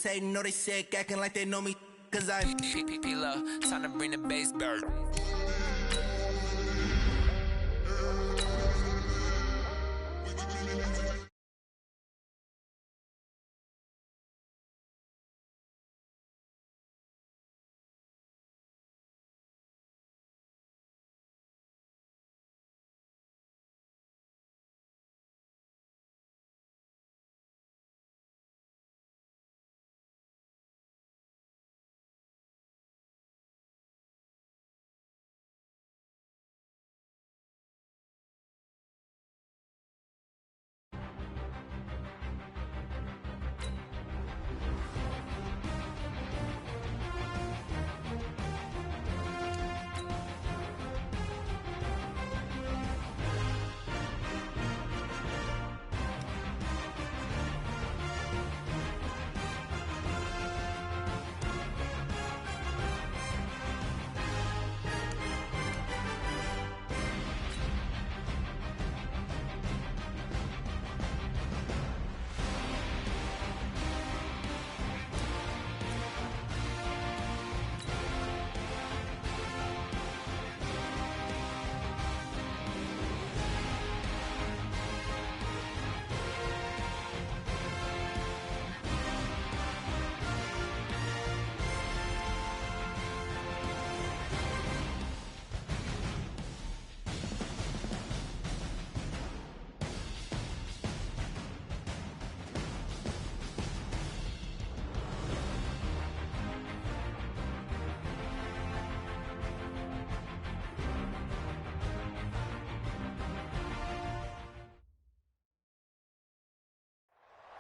Niggas hating, know they sick, acting like they know me, cause I'm P-Love, time to bring the bass back.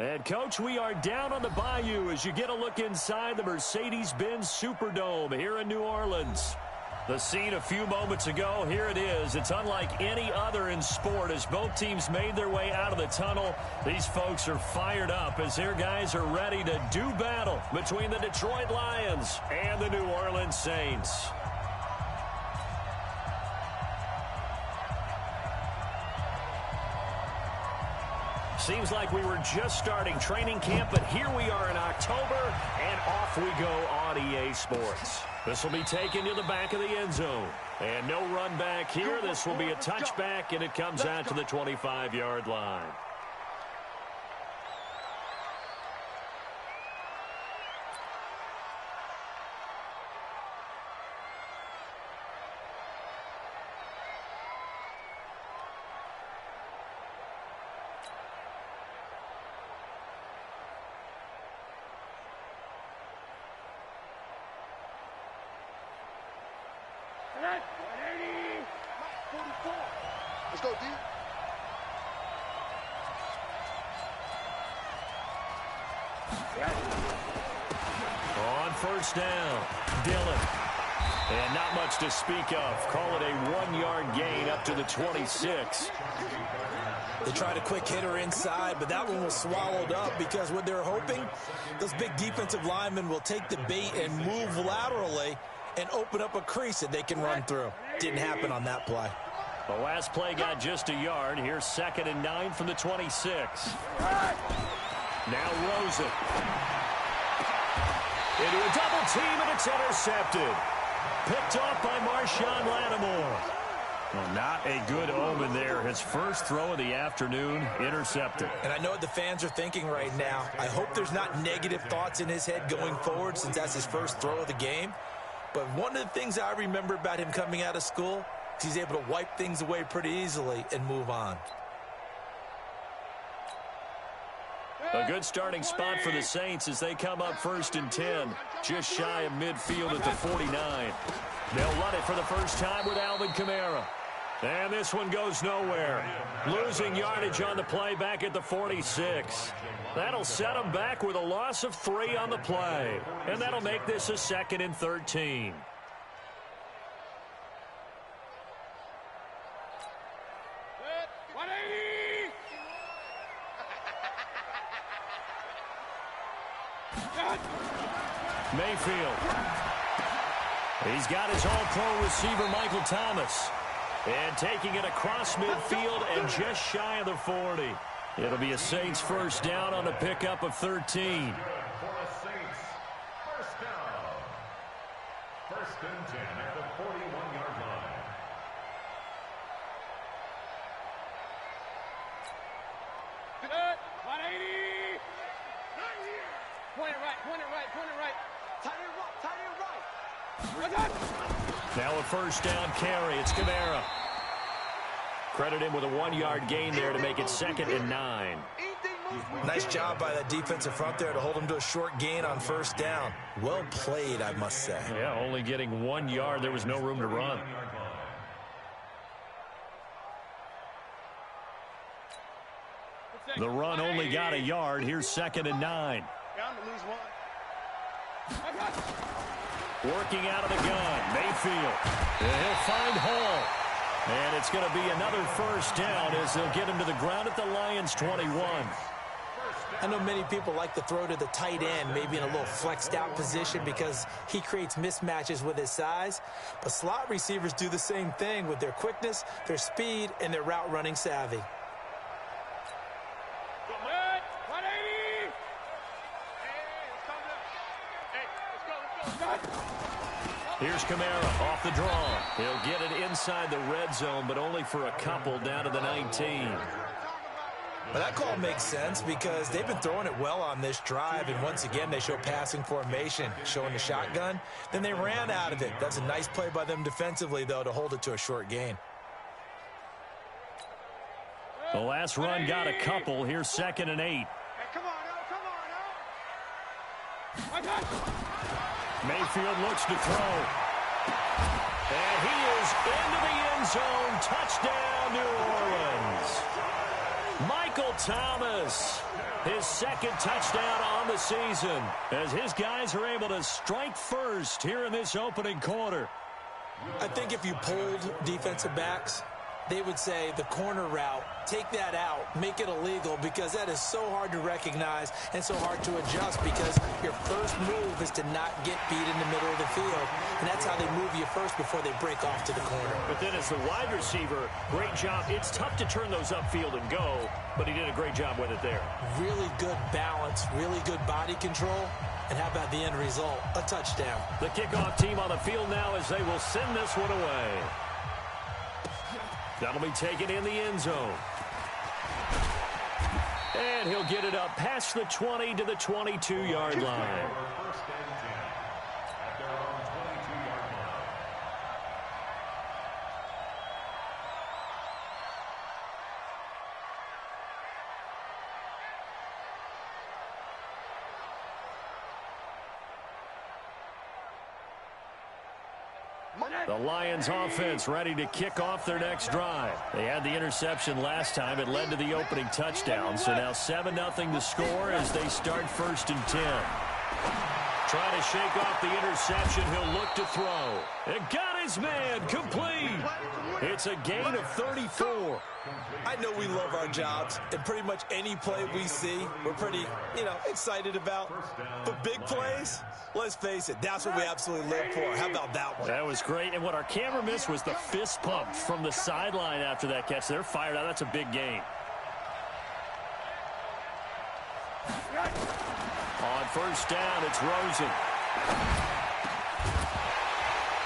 And, Coach, we are down on the Bayou as you get a look inside the Mercedes-Benz Superdome here in New Orleans. The scene a few moments ago, here it is. It's unlike any other in sport as both teams made their way out of the tunnel. These folks are fired up as their guys are ready to do battle between the Detroit Lions and the New Orleans Saints. Seems like we were just starting training camp, but here we are in October, and off we go on EA Sports. This will be taken to the back of the end zone. And no run back here. This will be a touchback, and it comes out to the 25-yard line. Let's go, D. On first down, Dillon. And not much to speak of. Call it a 1-yard gain up to the 26. They tried a quick hitter inside, but that one was swallowed up because what they're hoping, those big defensive linemen will take the bait and move laterally and open up a crease that they can run through. Didn't happen on that play. The last play got just a yard. Here's 2nd and 9 from the 26. Now Rosen. Into a double team, and it's intercepted. Picked off by Marshawn Lattimore. Well, not a good omen there. His first throw of the afternoon, intercepted. And I know what the fans are thinking right now. I hope there's not negative thoughts in his head going forward since that's his first throw of the game. But one of the things I remember about him coming out of school is he's able to wipe things away pretty easily and move on. A good starting spot for the Saints as they come up 1st and 10, just shy of midfield at the 49. They'll run it for the first time with Alvin Kamara. And this one goes nowhere. Losing yardage on the play back at the 46. That'll set them back with a loss of 3 on the play. And that'll make this a 2nd and 13. Mayfield. He's got his all-pro receiver, Michael Thomas. And taking it across midfield and just shy of the 40. It'll be a Saints first down on a pickup of 13. and 10 at the 41-yard line. Good. 180. Point it right, point it right, point it right. Tight end right. Now a first down carry. It's Kamara. Credit him with a 1-yard gain there to make it 2nd and 9. Nice job by that defensive front there to hold him to a short gain on first down. Well played, I must say. Yeah, only getting 1 yard. There was no room to run. The run only got a yard. Here's 2nd and 9. Working out of the gun. Mayfield. He'll find Hall. And it's going to be another first down as they'll get him to the ground at the Lions' 21. I know many people like to throw to the tight end, maybe in a little flexed out position because he creates mismatches with his size. But slot receivers do the same thing with their quickness, their speed, and their route running savvy. Here's Kamara off the draw. He'll get it inside the red zone, but only for a couple down to the 19. Well, that call makes sense because they've been throwing it well on this drive, and once again they show passing formation, showing the shotgun. Then they ran out of it. That's a nice play by them defensively, though, to hold it to a short gain. The last run got a couple. Here's 2nd and 8. Hey, come on now. Mayfield looks to throw. And he is into the end zone. Touchdown, New Orleans. Michael Thomas, his 2nd touchdown on the season, as his guys are able to strike first here in this opening quarter. I think if you polled defensive backs, they would say the corner route, take that out, make it illegal, because that is so hard to recognize and so hard to adjust because your first move is to not get beat in the middle of the field, and that's how they move you first before they break off to the corner. But then as the wide receiver, great job. It's tough to turn those upfield and go, but he did a great job with it there. Really good balance, really good body control, and how about the end result? A touchdown. The kickoff team on the field now as they will send this one away. That'll be taken in the end zone. And he'll get it up past the 20 to the 22-yard line. The Lions offense ready to kick off their next drive. They had the interception last time. It led to the opening touchdown. So now 7-0 to score as they start 1st and 10. Trying to shake off the interception. He'll look to throw. And got his man complete. It's a gain of 34. I know we love our jobs, and pretty much any play we see, we're pretty, excited about. But big plays, let's face it, that's what we absolutely live for. How about that one? That was great. And what our camera missed was the fist pump from the sideline after that catch. They're fired out. That's a big gain. On first down, it's Rosen.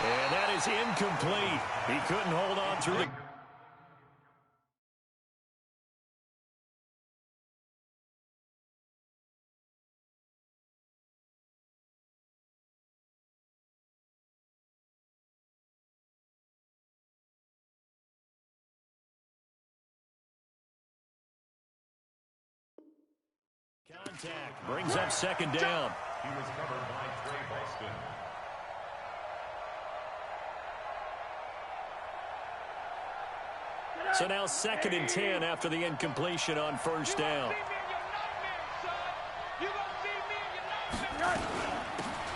And that is incomplete. He couldn't hold on through the... Contact brings up 2nd down. He was covered by Trey Boston. So now 2nd and 10 after the incompletion on first down.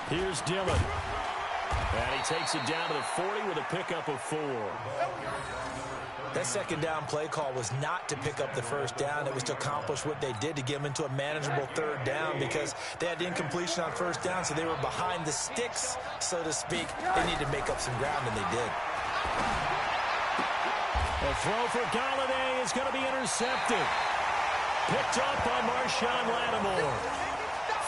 Here's Dillon. And he takes it down to the 40 with a pickup of 4. That 2nd down play call was not to pick up the first down. It was to accomplish what they did, to get them into a manageable 3rd down, because they had the incompletion on first down, so they were behind the sticks, so to speak. They needed to make up some ground, and they did. A throw for Galladay is going to be intercepted. Picked up by Marshawn Lattimore.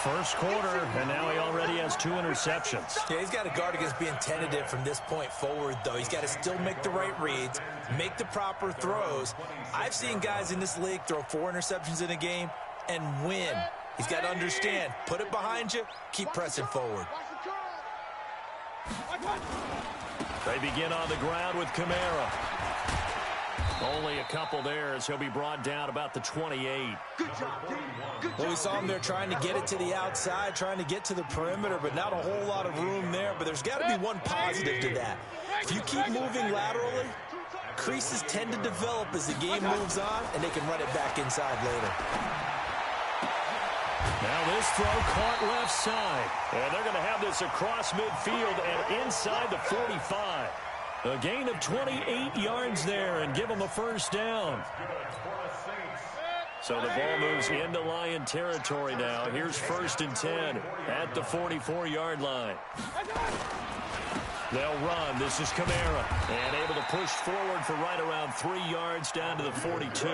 First quarter, and now he already has 2 interceptions. Yeah, he's got to guard against being tentative from this point forward, though. He's got to still make the right reads, make the proper throws. I've seen guys in this league throw 4 interceptions in a game and win. He's got to understand, put it behind you, keep pressing forward. They begin on the ground with Kamara. Only a couple there as he'll be brought down about the 28. Well, we saw him there trying to get it to the outside, trying to get to the perimeter, but not a whole lot of room there. But there's got to be one positive to that. If you keep moving laterally, creases tend to develop as the game moves on, and they can run it back inside later. Now this throw caught left side. And they're going to have this across midfield and inside the 45. A gain of 28 yards there and give them a first down. So the ball moves into Lion territory now. Here's 1st and 10 at the 44-yard line. They'll run. This is Kamara. And able to push forward for right around 3 yards down to the 42.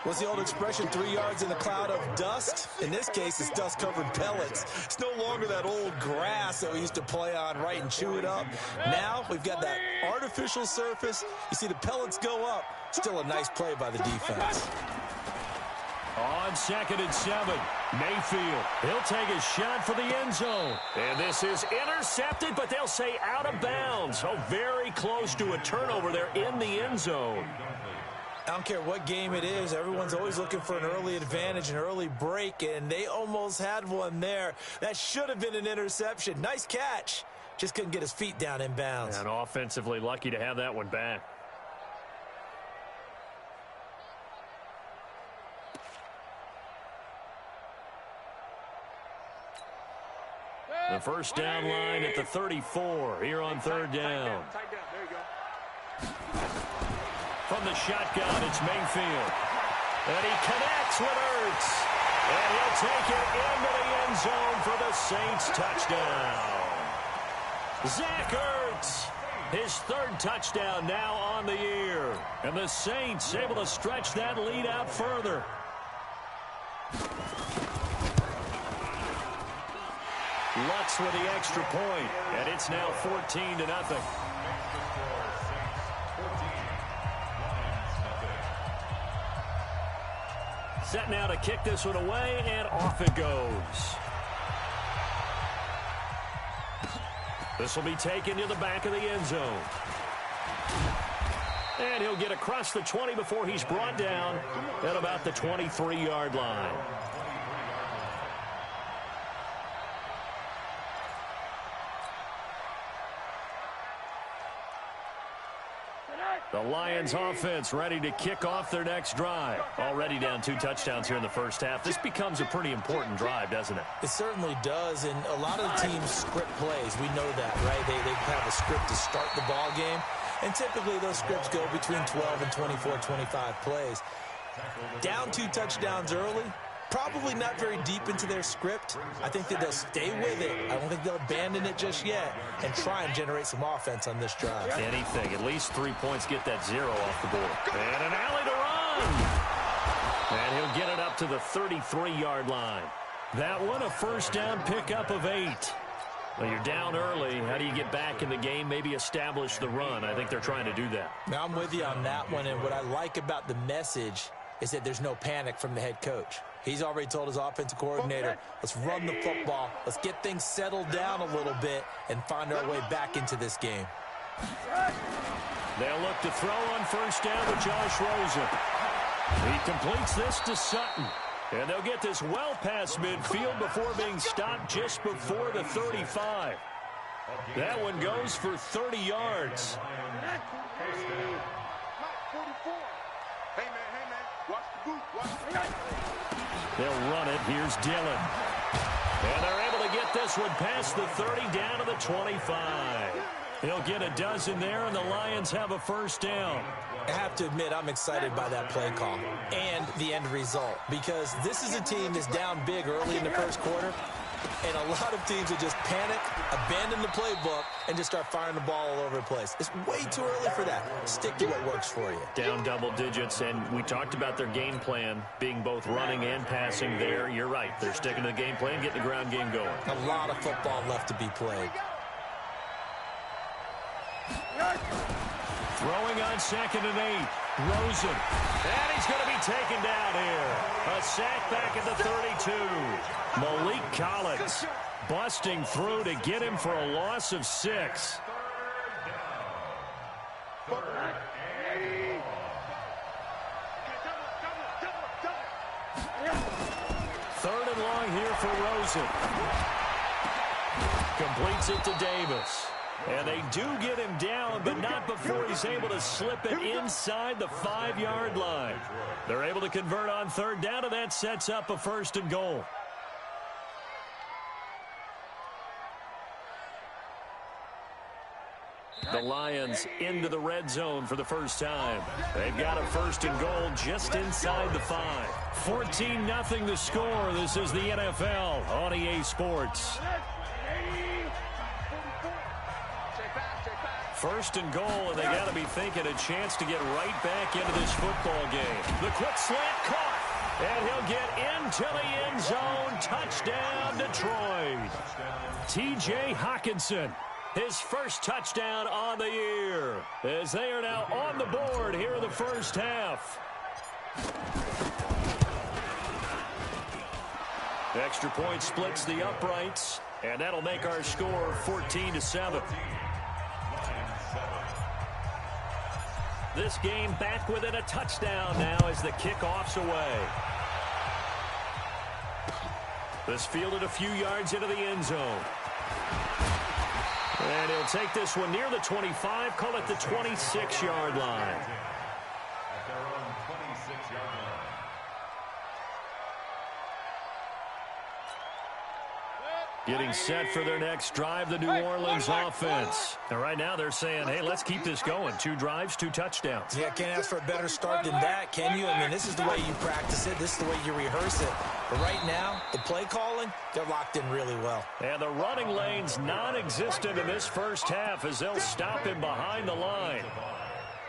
What's the old expression, 3 yards in a cloud of dust? In this case, it's dust-covered pellets. It's no longer that old grass that we used to play on, right, and chew it up. Now we've got that artificial surface. You see the pellets go up. Still a nice play by the defense. On 2nd and 7, Mayfield. He'll take a shot for the end zone. And this is intercepted, but they'll say out of bounds. So very close to a turnover there in the end zone. I don't care what game it is. Everyone's always looking for an early advantage, an early break, and they almost had one there. That should have been an interception. Nice catch. Just couldn't get his feet down in bounds. And offensively lucky to have that one back. The first down line at the 34 here on 3rd down. From the shotgun, it's Mayfield. And he connects with Ertz. And he'll take it into the end zone for the Saints touchdown. Zach Ertz, his 3rd touchdown now on the year. And the Saints able to stretch that lead out further. Lutz with the extra point, and it's now 14-0. Set now to kick this one away, and off it goes. This will be taken to the back of the end zone. And he'll get across the 20 before he's brought down at about the 23-yard line. The Lions offense ready to kick off their next drive. Already down 2 touchdowns here in the first half. This becomes a pretty important drive, doesn't it? It certainly does, and a lot of the teams script plays. We know that, right? They have a script to start the ball game, and typically those scripts go between 12 and 24, 25 plays. Down 2 touchdowns early, probably not very deep into their script. I think that they'll stay with it. I don't think they'll abandon it just yet and try and generate some offense on this drive. Anything. At least 3 points, get that 0 off the board. And an alley to run. And he'll get it up to the 33-yard line. That one a first down pickup of 8. Well, you're down early. How do you get back in the game? Maybe establish the run. I think they're trying to do that. Now, I'm with you on that one, and what I like about the message is that there's no panic from the head coach. He's already told his offensive coordinator, let's run the football, let's get things settled down a little bit and find our way back into this game. They'll look to throw on first down with Josh Rosen. He completes this to Sutton. And they'll get this well past midfield before being stopped just before the 35. That one goes for 30 yards. Hey, man, watch the boot, watch the boot. They'll run it. Here's Dillon. And they're able to get this one past the 30 down to the 25. He'll get a dozen there, and the Lions have a first down. I have to admit, I'm excited by that play call and the end result, because this is a team that's down big early in the first quarter. And a lot of teams will just panic, abandon the playbook, and just start firing the ball all over the place. It's way too early for that. Stick to what works for you. Down double digits, and we talked about their game plan being both running and passing there. You're right. They're sticking to the game plan, getting the ground game going. A lot of football left to be played. Throwing on 2nd and 8. Rosen. And he's going to be taken down here. A sack back at the 32. Malik Collins busting through to get him for a loss of 6. Third and long here for Rosen. Completes it to Davis. And they do get him down, but not before he's able to slip it inside the 5-yard line. They're able to convert on 3rd down, and that sets up a 1st and goal. The Lions into the red zone for the first time. They've got a 1st and goal just inside the 5. 14-0 the score. This is the NFL on EA Sports. 1st and goal, and they got to be thinking a chance to get right back into this football game. The quick slant caught, and he'll get into the end zone. Touchdown, Detroit. T.J. Hockenson, his first touchdown on the year, as they are now on the board here in the first half. Extra point splits the uprights, and that'll make our score 14-7. This game back within a touchdown now as the kickoff's away. This fielded a few yards into the end zone. And he'll take this one near the 25, call it the 26-yard line. At their own 26-yard line. Getting set for their next drive, the New Orleans offense. And right now they're saying, hey, let's keep this going. 2 drives, 2 touchdowns. Yeah, can't ask for a better start than that, can you? I mean, this is the way you practice it. This is the way you rehearse it. But right now, the play calling, they're locked in really well. And the running lane's non-existent in this first half as they'll stop him behind the line.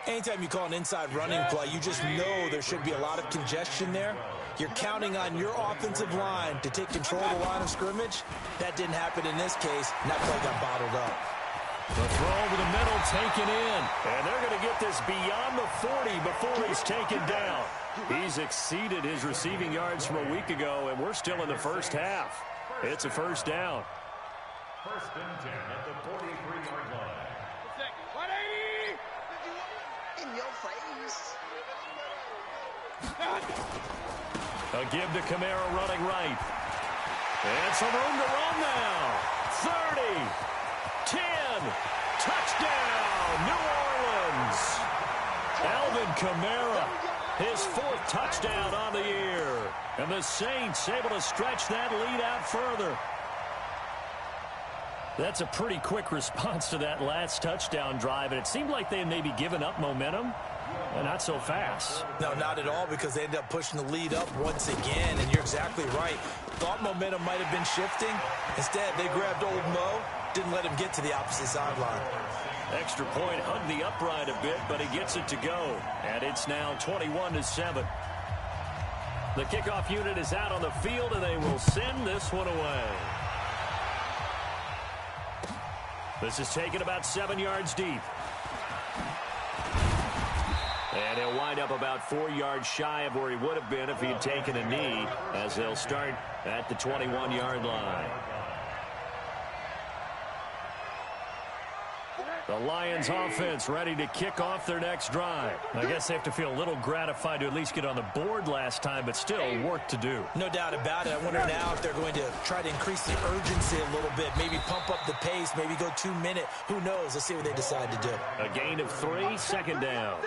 Anytime you call an inside running play, you just know there should be a lot of congestion there. You're counting on your offensive line to take control of the line of scrimmage. That didn't happen in this case, and that play got bottled up. The throw over the middle taken in. And they're going to get this beyond the 40 before he's taken down. He's exceeded his receiving yards from a week ago, and we're still in the first half. It's a first down. 1st and 10 at the 43-yard line. 180! In your face. A give to Kamara running right. And some room to run now. 30, 10, touchdown, New Orleans. Alvin Kamara, his 4th touchdown on the year. And the Saints able to stretch that lead out further. That's a pretty quick response to that last touchdown drive, and it seemed like they had maybe given up momentum. Not so fast. No, not at all, because they ended up pushing the lead up once again, and you're exactly right. Thought momentum might have been shifting. Instead, they grabbed old Mo, didn't let him get to the opposite sideline. Extra point hugged the upright a bit, but he gets it to go. And it's now 21-7. The kickoff unit is out on the field, and they will send this one away. This is taken about 7 yards deep. And he'll wind up about 4 yards shy of where he would have been if he had taken a knee, as they'll start at the 21-yard line. The Lions offense ready to kick off their next drive. I guess they have to feel a little gratified to at least get on the board last time, but still work to do. No doubt about it. I wonder now if they're going to try to increase the urgency a little bit, maybe pump up the pace, maybe go 2-minute. Who knows? Let's see what they decide to do. A gain of 3, 2nd down.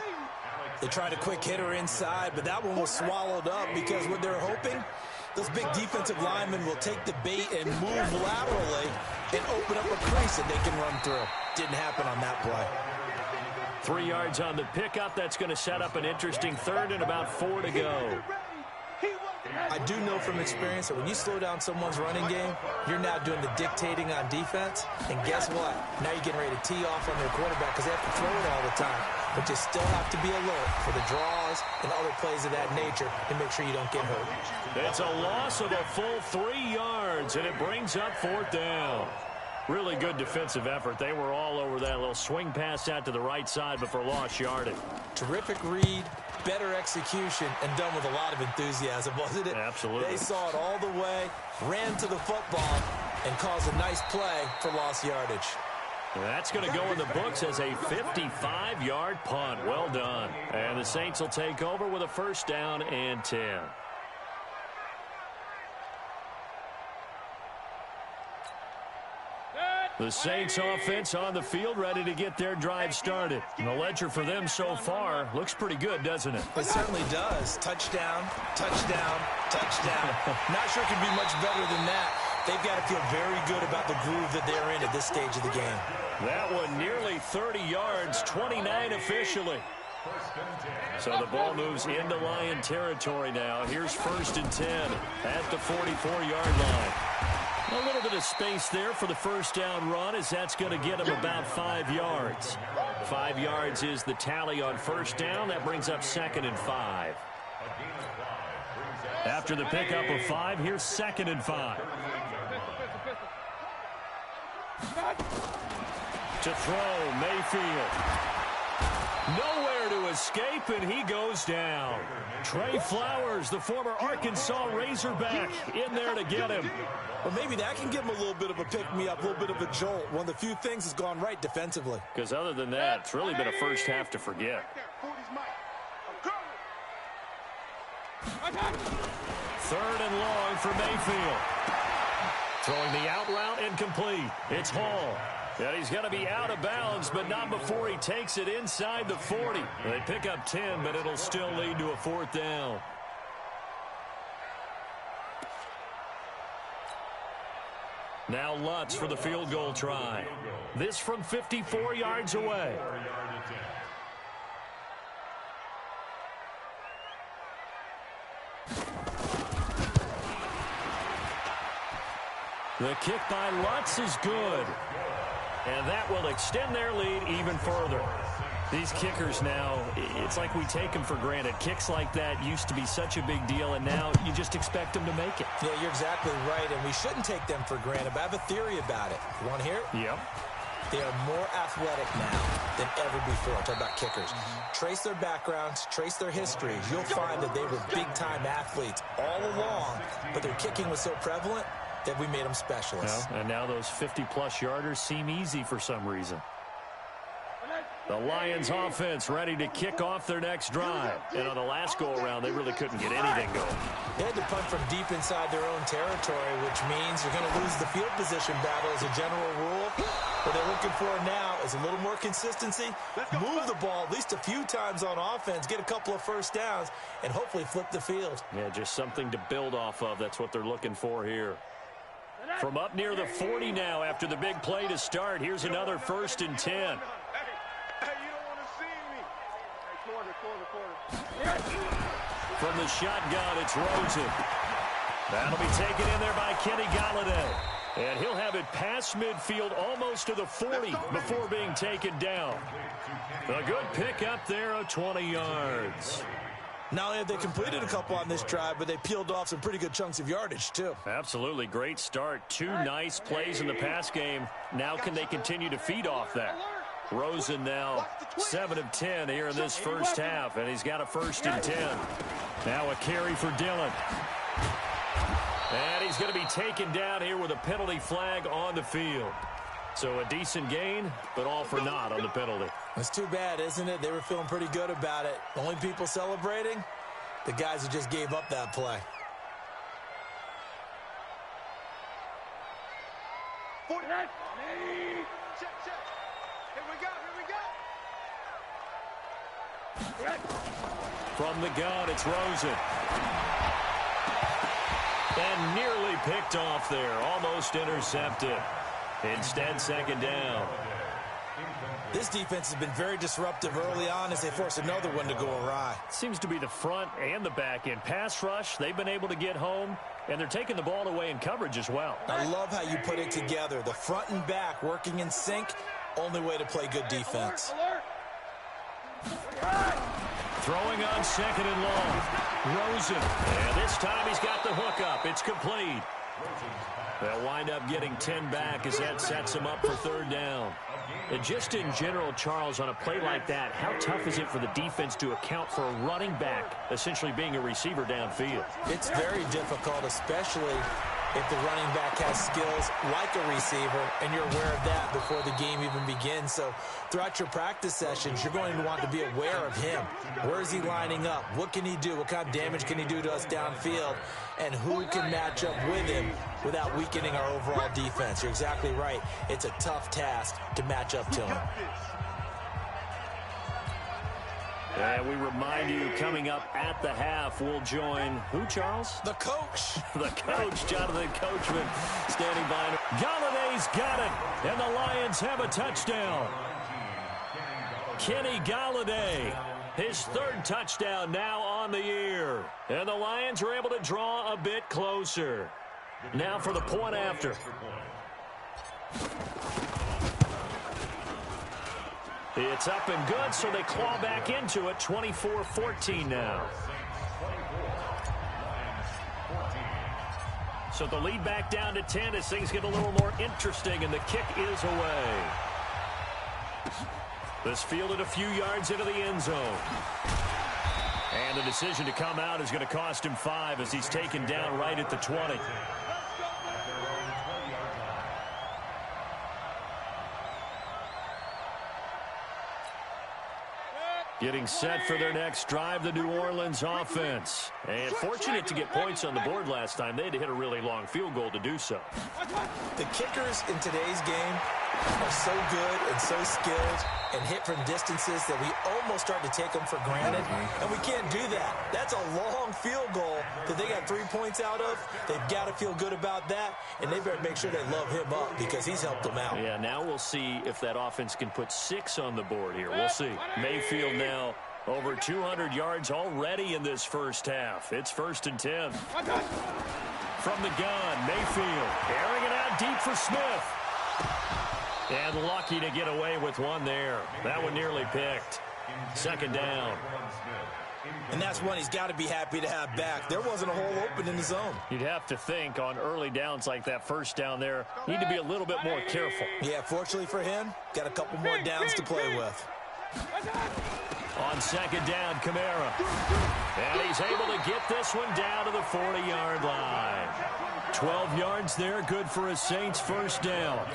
They tried a quick hitter inside, but that one was swallowed up because what they're hoping, those big defensive linemen will take the bait and move laterally and open up a crease that they can run through. Didn't happen on that play. 3 yards on the pickup. That's going to set up an interesting 3rd and about 4 to go. I do know from experience that when you slow down someone's running game, you're now doing the dictating on defense. And guess what? Now you're getting ready to tee off on their quarterback because they have to throw it all the time. But you still have to be alert for the draws and other plays of that nature to make sure you don't get hurt. It's a loss of a full 3 yards, and it brings up 4th down. Really good defensive effort. They were all over that little swing pass out to the right side, but for lost yardage. Terrific read, better execution, and done with a lot of enthusiasm, wasn't it? Absolutely. They saw it all the way, ran to the football, and caused a nice play for lost yardage. That's going to go in the books as a 55-yard punt. Well done. And the Saints will take over with a 1st down and 10. The Saints offense on the field, ready to get their drive started. And the ledger for them so far looks pretty good, doesn't it? It certainly does. Touchdown, touchdown, touchdown. Not sure it could be much better than that. They've got to feel very good about the groove that they're in at this stage of the game. That one nearly 30 yards, 29 officially. So the ball moves into Lion territory now. Here's 1st and 10 at the 44-yard line. A little bit of space there for the 1st down run, as that's going to get him about 5 yards. 5 yards is the tally on 1st down. That brings up 2nd and 5. After the pickup of 5, here's 2nd and 5. To throw, Mayfield. Nowhere to escape, and he goes down. Trey Flowers, the former Arkansas Razorback, in there to get him. Well, maybe that can give him a little bit of a pick-me-up, a little bit of a jolt. One of the few things that's gone right defensively. Because other than that, it's really been a first half to forget. 3rd and long for Mayfield. Throwing the out route incomplete. It's Hall. And he's going to be out of bounds, but not before he takes it inside the 40. They pick up 10, but it'll still lead to a 4th down. Now Lutz for the field goal try. This from 54 yards away. The kick by Lutz is good. And that will extend their lead even further. These kickers now, it's like we take them for granted. Kicks like that used to be such a big deal, and now you just expect them to make it. Yeah, you're exactly right, and we shouldn't take them for granted, but I have a theory about it. You want to hear it? Yep. They are more athletic now than ever before. Talk about kickers. Trace their backgrounds, trace their histories. You'll find that they were big-time athletes all along, but their kicking was so prevalent that we made them specialists. Well, and now those 50-plus yarders seem easy for some reason. The Lions offense ready to kick off their next drive. And on the last go-around, they really couldn't get anything going. They had to punt from deep inside their own territory, which means you're going to lose the field position battle as a general rule. What they're looking for now is a little more consistency, move the ball at least a few times on offense, get a couple of 1st downs, and hopefully flip the field. Yeah, just something to build off of. That's what they're looking for here. From up near the 40 now after the big play to start. Here's another 1st and 10. Hey, you don't want to see me. Hey, corner. From the shotgun, it's Rosen. That'll be taken in there by Kenny Galladay. And he'll have it past midfield almost to the 40 before being taken down. A good pickup there of 20 yards. Not only have they completed a couple on this drive, but they peeled off some pretty good chunks of yardage, too. Absolutely. Great start. 2 nice plays in the pass game. Now can they continue to feed off that? Rosen now 7 of 10 here in this first half, and he's got a 1st and 10. Now a carry for Dillon. And he's going to be taken down here with a penalty flag on the field. So a decent gain, but all for naught on the penalty. It's too bad, isn't it? They were feeling pretty good about it. The only people celebrating, the guys who just gave up that play. 49. Check. Here we go. From the gun, it's Rosen. And nearly picked off there. Almost intercepted. Instead, 2nd down. This defense has been very disruptive early on as they force another one to go awry. Seems to be the front and the back end. Pass rush, they've been able to get home, and they're taking the ball away in coverage as well. I love how you put it together. The front and back working in sync, only way to play good defense. Throwing on second and long. Rosen. And this time he's got the hook up. It's complete. They'll wind up getting 10 back as that sets them up for third down. And just in general, Charles, on a play like that, how tough is it for the defense to account for a running back essentially being a receiver downfield? It's very difficult, especially if the running back has skills like a receiver, and you're aware of that before the game even begins. So throughout your practice sessions, you're going to want to be aware of him. Where is he lining up? What can he do? What kind of damage can he do to us downfield? And who can match up with him without weakening our overall defense? You're exactly right. It's a tough task to match up to him. And we remind you, coming up at the half, we'll join who, Charles? The coach. The coach, Jonathan Coachman, standing by. Galladay's got it, and the Lions have a touchdown. Kenny Galladay, his third touchdown now on the year. And the Lions are able to draw a bit closer. Now for the point after. It's up and good, so they claw back into it, 24-14 now. So the lead back down to 10 as things get a little more interesting, and the kick is away. This fielded a few yards into the end zone. And the decision to come out is going to cost him 5 as he's taken down right at the 20. Getting set for their next drive, the New Orleans offense. And fortunate to get points on the board last time. They had to hit a really long field goal to do so. The kickers in today's game are so good and so skilled and hit from distances that we almost start to take them for granted. And we can't do that. That's a long field goal that they got 3 points out of. They've got to feel good about that, and they better make sure they love him up because he's helped them out. Yeah, now we'll see if that offense can put 6 on the board here. We'll see. Mayfield now over 200 yards already in this first half. It's 1st and 10. From the gun, Mayfield airing it out deep for Smith. And lucky to get away with one there. That one nearly picked. 2nd down. And that's one he's got to be happy to have back. There wasn't a hole open in the zone. You'd have to think on early downs like that first down there, need to be a little bit more careful. Yeah, fortunately for him, got a couple more downs to play with. On 2nd down, Kamara. And he's able to get this one down to the 40-yard line. 12 yards there, good for a Saints first down.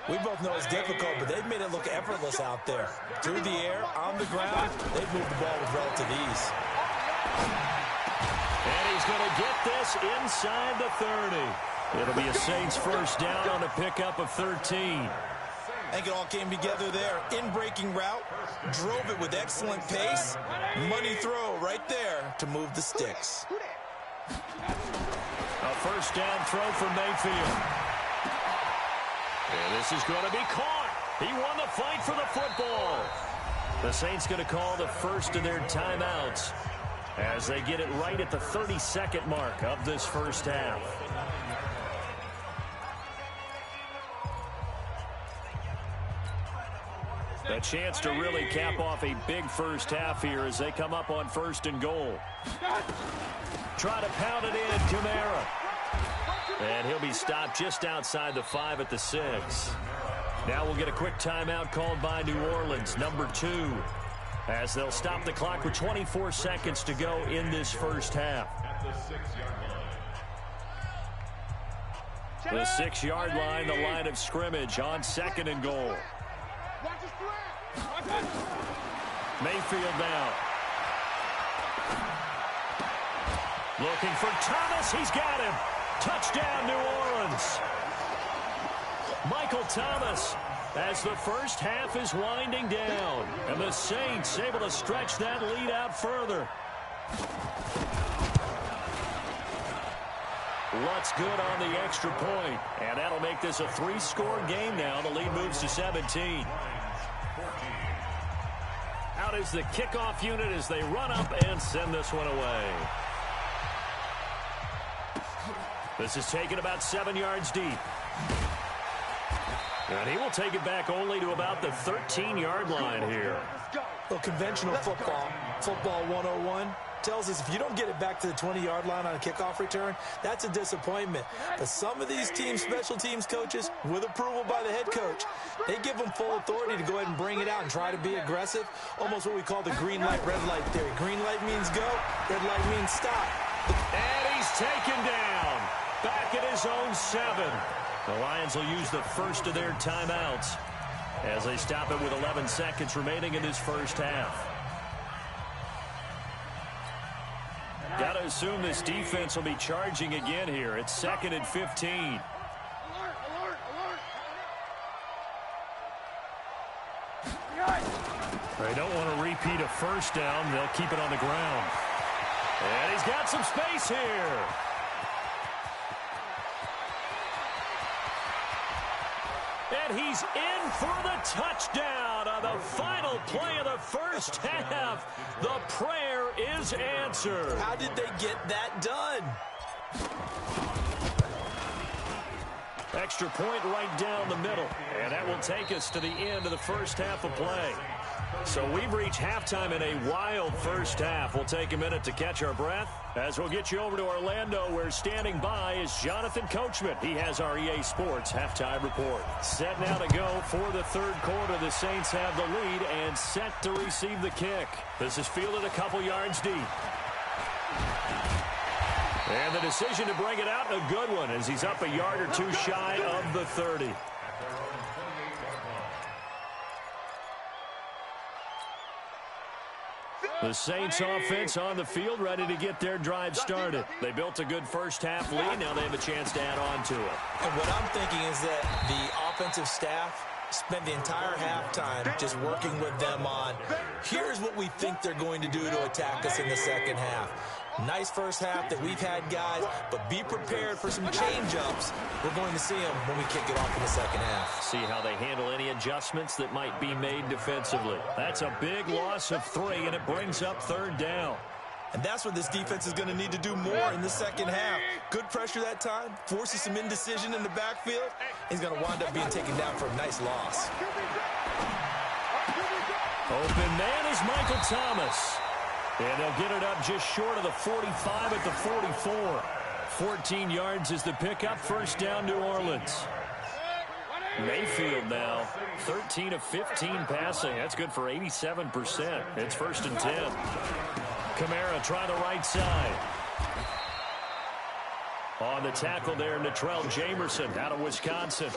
We both know it's difficult, but they've made it look effortless out there. Through the air, on the ground, they've moved the ball with relative ease. And he's going to get this inside the 30. It'll be a Saints first down on a pickup of 13. I think it all came together there. In-breaking route, drove it with excellent pace. Money throw right there to move the sticks. A first down throw for Mayfield. And this is going to be caught. He won the fight for the football. The Saints going to call the first of their timeouts as they get it right at the 32nd mark of this first half. A chance to really cap off a big first half here as they come up on 1st and goal. Try to pound it in, Kamara. And he'll be stopped just outside the 5 at the 6. Now we'll get a quick timeout called by New Orleans, number 2, as they'll stop the clock with 24 seconds to go in this first half. The 6-yard line, the line of scrimmage on 2nd and goal. Mayfield now. Looking for Thomas. He's got him. Touchdown, New Orleans. Michael Thomas as the first half is winding down. And the Saints able to stretch that lead out further. What's good on the extra point? And that'll make this a 3-score game now. The lead moves to 17. out as the kickoff unit as they run up and send this one away. This is taken about 7 yards deep. And he will take it back only to about the 13-yard line here. Well, conventional football 101, tells us if you don't get it back to the 20-yard line on a kickoff return, that's a disappointment. But some of these teams, special teams coaches, with approval by the head coach, they give them full authority to go ahead and bring it out and try to be aggressive, almost what we call the green light, red light theory. Green light means go, red light means stop. And he's taken down, back at his own 7. The Lions will use the first of their timeouts as they stop it with 11 seconds remaining in this first half. Got to assume this defense will be charging again here. It's 2nd and 15. Alert, alert, alert. They don't want to repeat a first down. They'll keep it on the ground. And he's got some space here. And he's in for the touchdown on the final play of the first half. The prayer is answered. How did they get that done? Extra point right down the middle. And that will take us to the end of the first half of play. So we've reached halftime in a wild first half. We'll take a minute to catch our breath as we'll get you over to Orlando, where standing by is Jonathan Coachman. He has our EA Sports halftime report. Set now to go for the third quarter. The Saints have the lead and set to receive the kick. This is fielded a couple yards deep. And the decision to bring it out, a good one, as he's up a yard or two shy of the 30. The Saints offense on the field, ready to get their drive started. They built a good first half lead. Now they have a chance to add on to it. And what I'm thinking is that the offensive staff spent the entire halftime just working with them on, here's what we think they're going to do to attack us in the second half. Nice first half that we've had, guys, but be prepared for some change-ups. We're going to see them when we kick it off in the second half. See how they handle any adjustments that might be made defensively. That's a big loss of 3, and it brings up third down. And that's what this defense is going to need to do more in the second half. Good pressure that time, forces some indecision in the backfield. He's going to wind up being taken down for a nice loss. Open man is Michael Thomas. And they'll get it up just short of the 45 at the 44. 14 yards is the pickup. First down, New Orleans. Mayfield now, 13 of 15 passing. That's good for 87%. It's 1st and 10. Kamara try the right side. On the tackle there, Natrell Jamerson out of Wisconsin.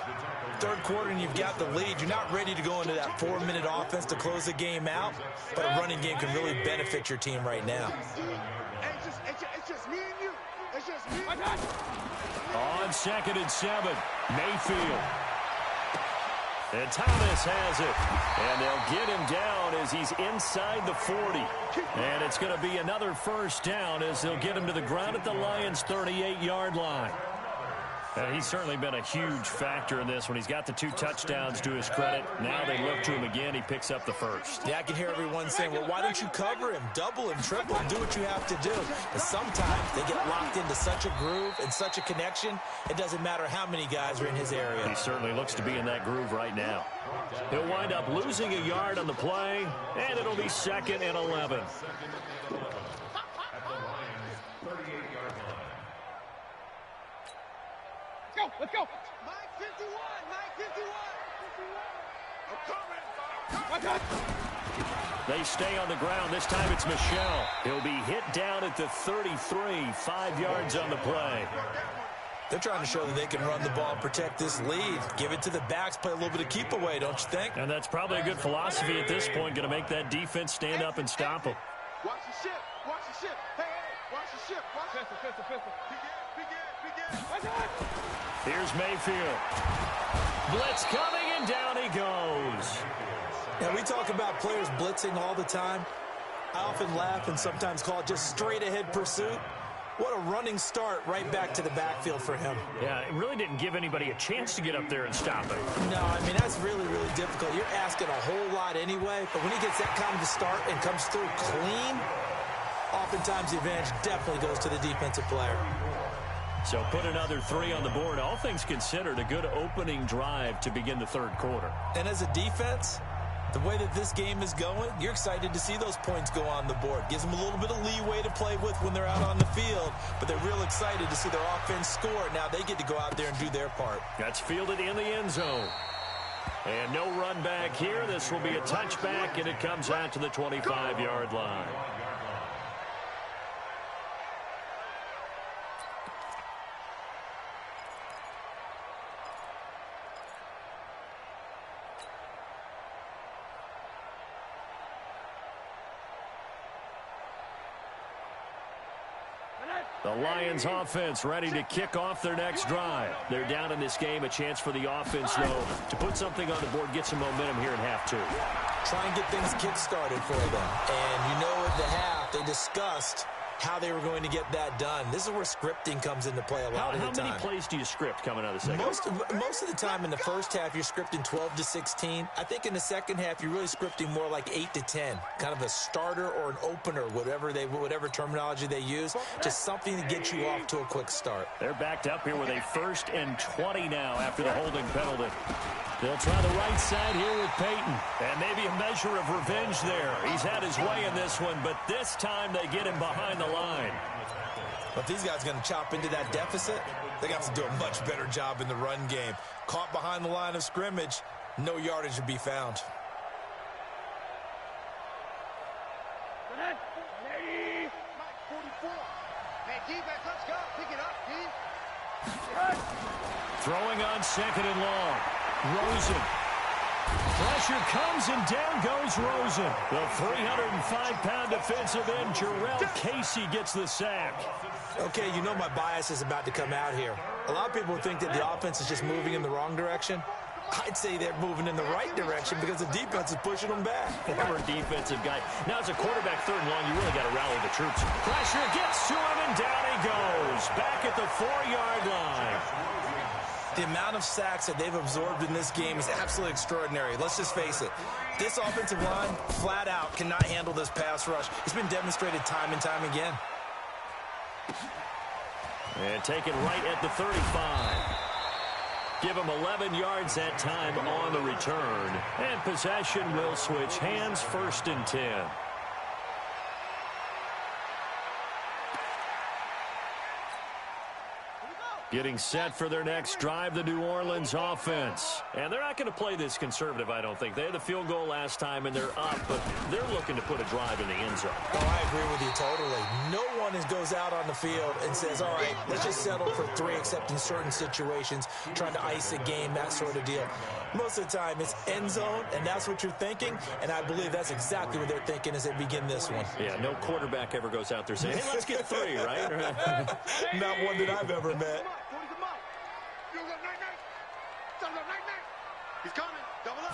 Third quarter and you've got the lead. You're not ready to go into that 4-minute offense to close the game out, but a running game can really benefit your team right now. It's just me and you. It's just me and you. On 2nd and 7, Mayfield. And Thomas has it. And they'll get him down as he's inside the 40. And it's going to be another first down as they'll get him to the ground at the Lions' 38-yard line. And he's certainly been a huge factor in this when he's got the 2 touchdowns to his credit. Now they look to him again. He picks up the first. Yeah, I can hear everyone saying, well, why don't you cover him? Double him, triple him, do what you have to do. But sometimes they get locked into such a groove and such a connection, it doesn't matter how many guys are in his area. He certainly looks to be in that groove right now. He'll wind up losing a yard on the play, and it'll be 2nd and 11. Let's go. Mike 51, Mike 51. I'm coming. They stay on the ground. This time it's Michel. He'll be hit down at the 33, 5 yards on the play. They're trying to show that they can run the ball and protect this lead. Give it to the backs, play a little bit of keep away, don't you think? And that's probably a good philosophy at this point, going to make that defense stand up and stop them. Watch the ship. Watch the ship. Hey, watch the ship. Watch the ship. Pistol. Begin. Here's Mayfield. Blitz coming, and down he goes. Now, we talk about players blitzing all the time. I often laugh and sometimes call it just straight-ahead pursuit. What a running start right back to the backfield for him. Yeah, it really didn't give anybody a chance to get up there and stop it. No, I mean, that's really, really difficult. You're asking a whole lot anyway, but when he gets that kind of a start and comes through clean, oftentimes the advantage definitely goes to the defensive player. So put another 3 on the board. All things considered, a good opening drive to begin the third quarter. And as a defense, the way that this game is going, you're excited to see those points go on the board. Gives them a little bit of leeway to play with when they're out on the field, but they're real excited to see their offense score. Now they get to go out there and do their part. That's fielded in the end zone. And no run back here. This will be a touchback, and it comes out to the 25-yard line. The Lions offense ready to kick off their next drive. They're down in this game. A chance for the offense, though, to put something on the board, get some momentum here in half 2. Try and get things kick-started for them. And you know at the half, they discussed how they were going to get that done. This is where scripting comes into play a lot of the time. How many plays do you script coming out of the second? Most of the time in the first half, you're scripting 12 to 16. I think in the second half, you're really scripting more like 8 to 10. Kind of a starter or an opener, whatever terminology they use. Just something to get you off to a quick start. They're backed up here with a 1st and 20 now after the holding penalty. They'll try the right side here with Peyton. And maybe a measure of revenge there. He's had his way in this one, but this time they get him behind the line. But these guys are going to chop into that deficit. They got to do a much better job in the run game. Caught behind the line of scrimmage, no yardage to be found. Mike 44. Hey, defense, let's go. Pick it up, D. Throwing on 2nd and long. Rosen. Pressure comes and down goes Rosen. The 305-pound defensive end, Jarrell Casey, gets the sack. Okay, you know my bias is about to come out here. A lot of people think that the offense is just moving in the wrong direction. I'd say they're moving in the right direction because the defense is pushing them back. Former defensive guy. Now as a quarterback 3rd and long, you really got to rally the troops. Pressure gets to him and down he goes. Back at the 4-yard line. The amount of sacks that they've absorbed in this game is absolutely extraordinary. Let's just face it. This offensive line, flat out, cannot handle this pass rush. It's been demonstrated time and time again. And taken right at the 35. Give him 11 yards that time on the return. And possession will switch hands, 1st and 10. Getting set for their next drive, the New Orleans offense. And they're not going to play this conservative, I don't think. They had the field goal last time, and they're up, but they're looking to put a drive in the end zone. Oh, I agree with you totally. No one goes out on the field and says, all right, let's just settle for 3, except in certain situations, trying to ice a game, that sort of deal. Most of the time, it's end zone, and that's what you're thinking, and I believe that's exactly what they're thinking as they begin this one. Yeah, no quarterback ever goes out there saying, hey, let's get 3, right? Not one that I've ever met. He's coming. Double up.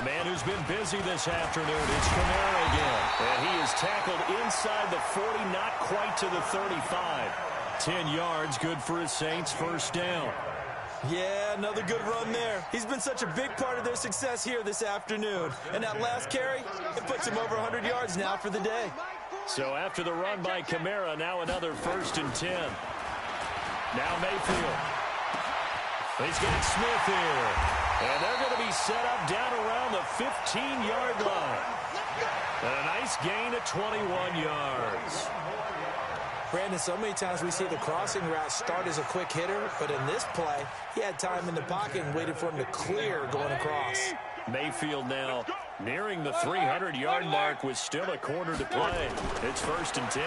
A man who's been busy this afternoon. It's Kamara again. And he is tackled inside the 40, not quite to the 35. 10 yards, good for his Saints, 1st down. Yeah, another good run there. He's been such a big part of their success here this afternoon. And that last carry, it puts him over 100 yards now for the day. So after the run by Kamara, now another 1st and 10. Now Mayfield. He's got Smith here. And they're going to be set up down around the 15-yard line. And a nice gain of 21 yards. Brandon, so many times we see the crossing route start as a quick hitter, but in this play, he had time in the pocket and waited for him to clear going across. Mayfield now nearing the 300-yard mark with still a quarter to play. It's 1st and 10.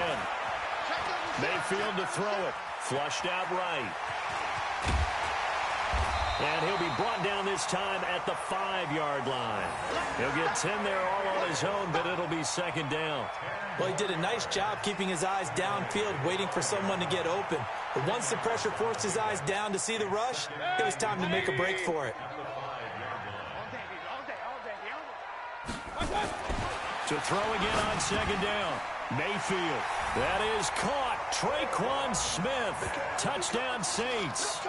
Mayfield to throw it. Flushed out right. And he'll be brought down this time at the 5-yard line. He'll get 10 there all on his own, but it'll be 2nd down. Well, he did a nice job keeping his eyes downfield, waiting for someone to get open. But once the pressure forced his eyes down to see the rush, it was time to make a break for it. To throw again on 2nd down. Mayfield That is caught. Traquan Smith. Touchdown, Saints.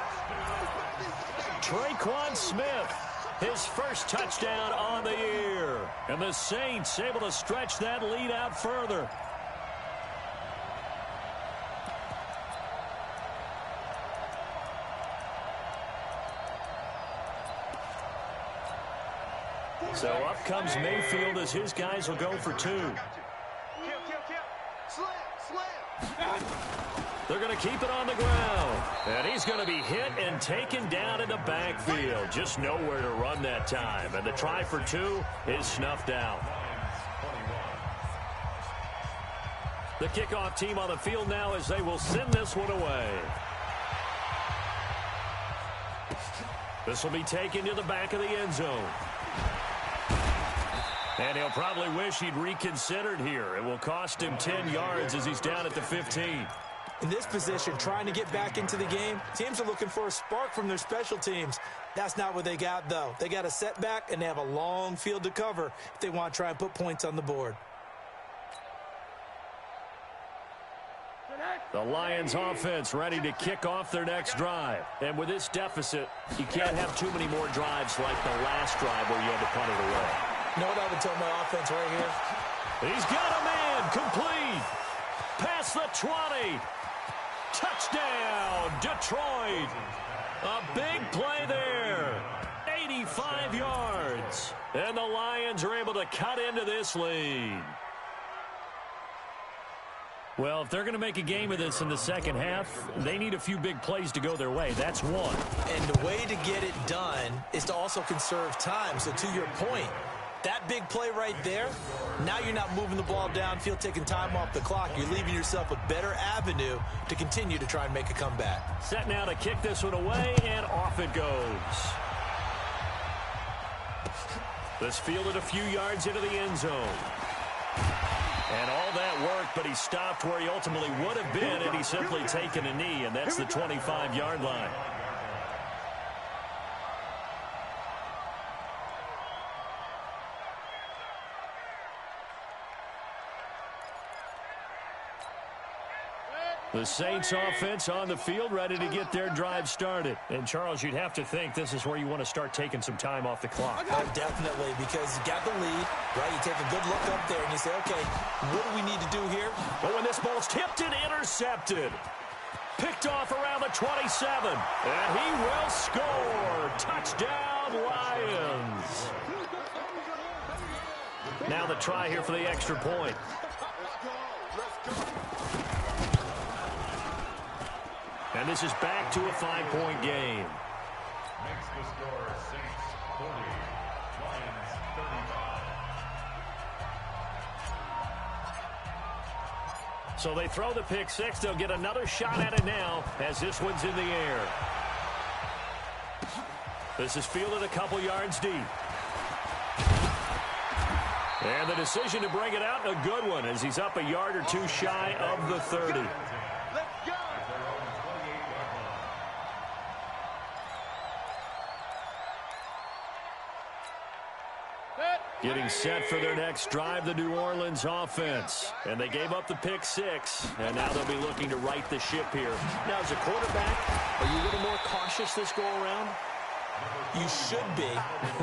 Traquan Smith, his first touchdown on the year. And the Saints able to stretch that lead out further. So up comes Mayfield as his guys will go for two. They're going to keep it on the ground. And he's going to be hit and taken down in the backfield. Just nowhere to run that time. And the try for two is snuffed out. The kickoff team on the field now as they will send this one away. This will be taken to the back of the end zone. And he'll probably wish he'd reconsidered here. It will cost him 10 yards as he's down at the 15. In this position, trying to get back into the game, teams are looking for a spark from their special teams. That's not what they got, though. They got a setback, and they have a long field to cover if they want to try and put points on the board. The Lions offense ready to kick off their next drive. And with this deficit, you can't have too many more drives like the last drive where you had to punt it away. You know what I would tell my offense right here? He's got a man complete. Past the 20. Touchdown, Detroit. A big play there. 85 yards. And the Lions are able to cut into this lead. Well, if they're going to make a game of this in the second half, they need a few big plays to go their way. That's one. And the way to get it done is to also conserve time. So to your point, that big play right there, now you're not moving the ball downfield, taking time off the clock. You're leaving yourself a better avenue to continue to try and make a comeback. Set now to kick this one away, and off it goes. This fielded a few yards into the end zone. And all that work, but he stopped where he ultimately would have been had he simply taken a knee, and that's the 25-yard line. The Saints offense on the field ready to get their drive started. And, Charles, you'd have to think this is where you want to start taking some time off the clock. Oh, definitely, because you got the lead, right? You take a good look up there and you say, okay, what do we need to do here? But when this ball's tipped and intercepted, picked off around the 27, and he will score. Touchdown, Lions. Now the try here for the extra point. And this is back to a 5-point game. Makes the score Saints 40, Lions 35. So they throw the pick six. They'll get another shot at it now as this one's in the air. This is fielded a couple yards deep. And the decision to bring it out, a good one, as he's up a yard or two shy of the 30. Getting set for their next drive, the New Orleans offense. And they gave up the pick six, and now they'll be looking to right the ship here. Now, as a quarterback, are you a little more cautious this go-around? You should be,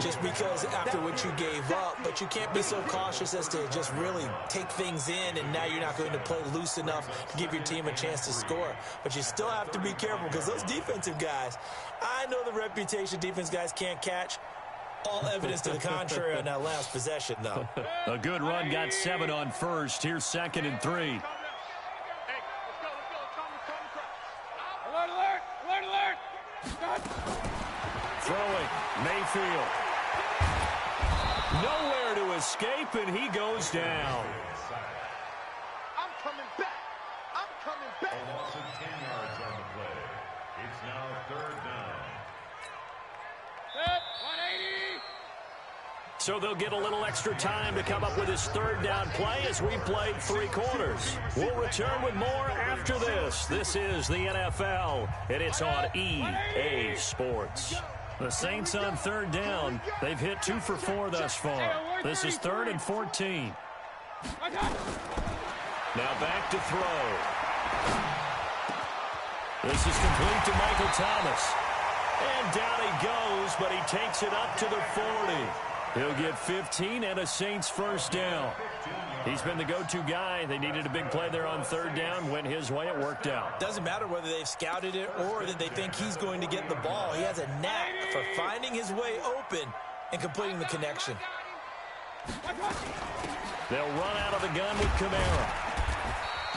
just because after what you gave up, but you can't be so cautious as to just really take things in, and now you're not going to play loose enough to give your team a chance to score. But you still have to be careful, because those defensive guys, I know the reputation defense guys can't catch. All evidence to the contrary on that last possession, though. A good run, got 7 on first. Here's 2nd and 3. Alert, alert, alert, alert. Throwing, Mayfield. Nowhere to escape, and he goes down. I'm coming back. I'm coming back. A loss of 10 yards on the play. It's now 3rd down. Set, 180. So they'll get a little extra time to come up with his 3rd down play as we played 3 quarters. We'll return with more after this. This is the NFL, and it's on EA Sports. The Saints on 3rd down. They've hit 2 for 4 thus far. This is 3rd and 14. Now back to throw. This is complete to Michael Thomas. And down he goes, but he takes it up to the 40. He'll get 15 and a Saints first down. He's been the go-to guy. They needed a big play there on third down. Went his way. It worked out. Doesn't matter whether they've scouted it or that they think he's going to get the ball. He has a knack for finding his way open and completing the connection. They'll run out of the gun with Kamara.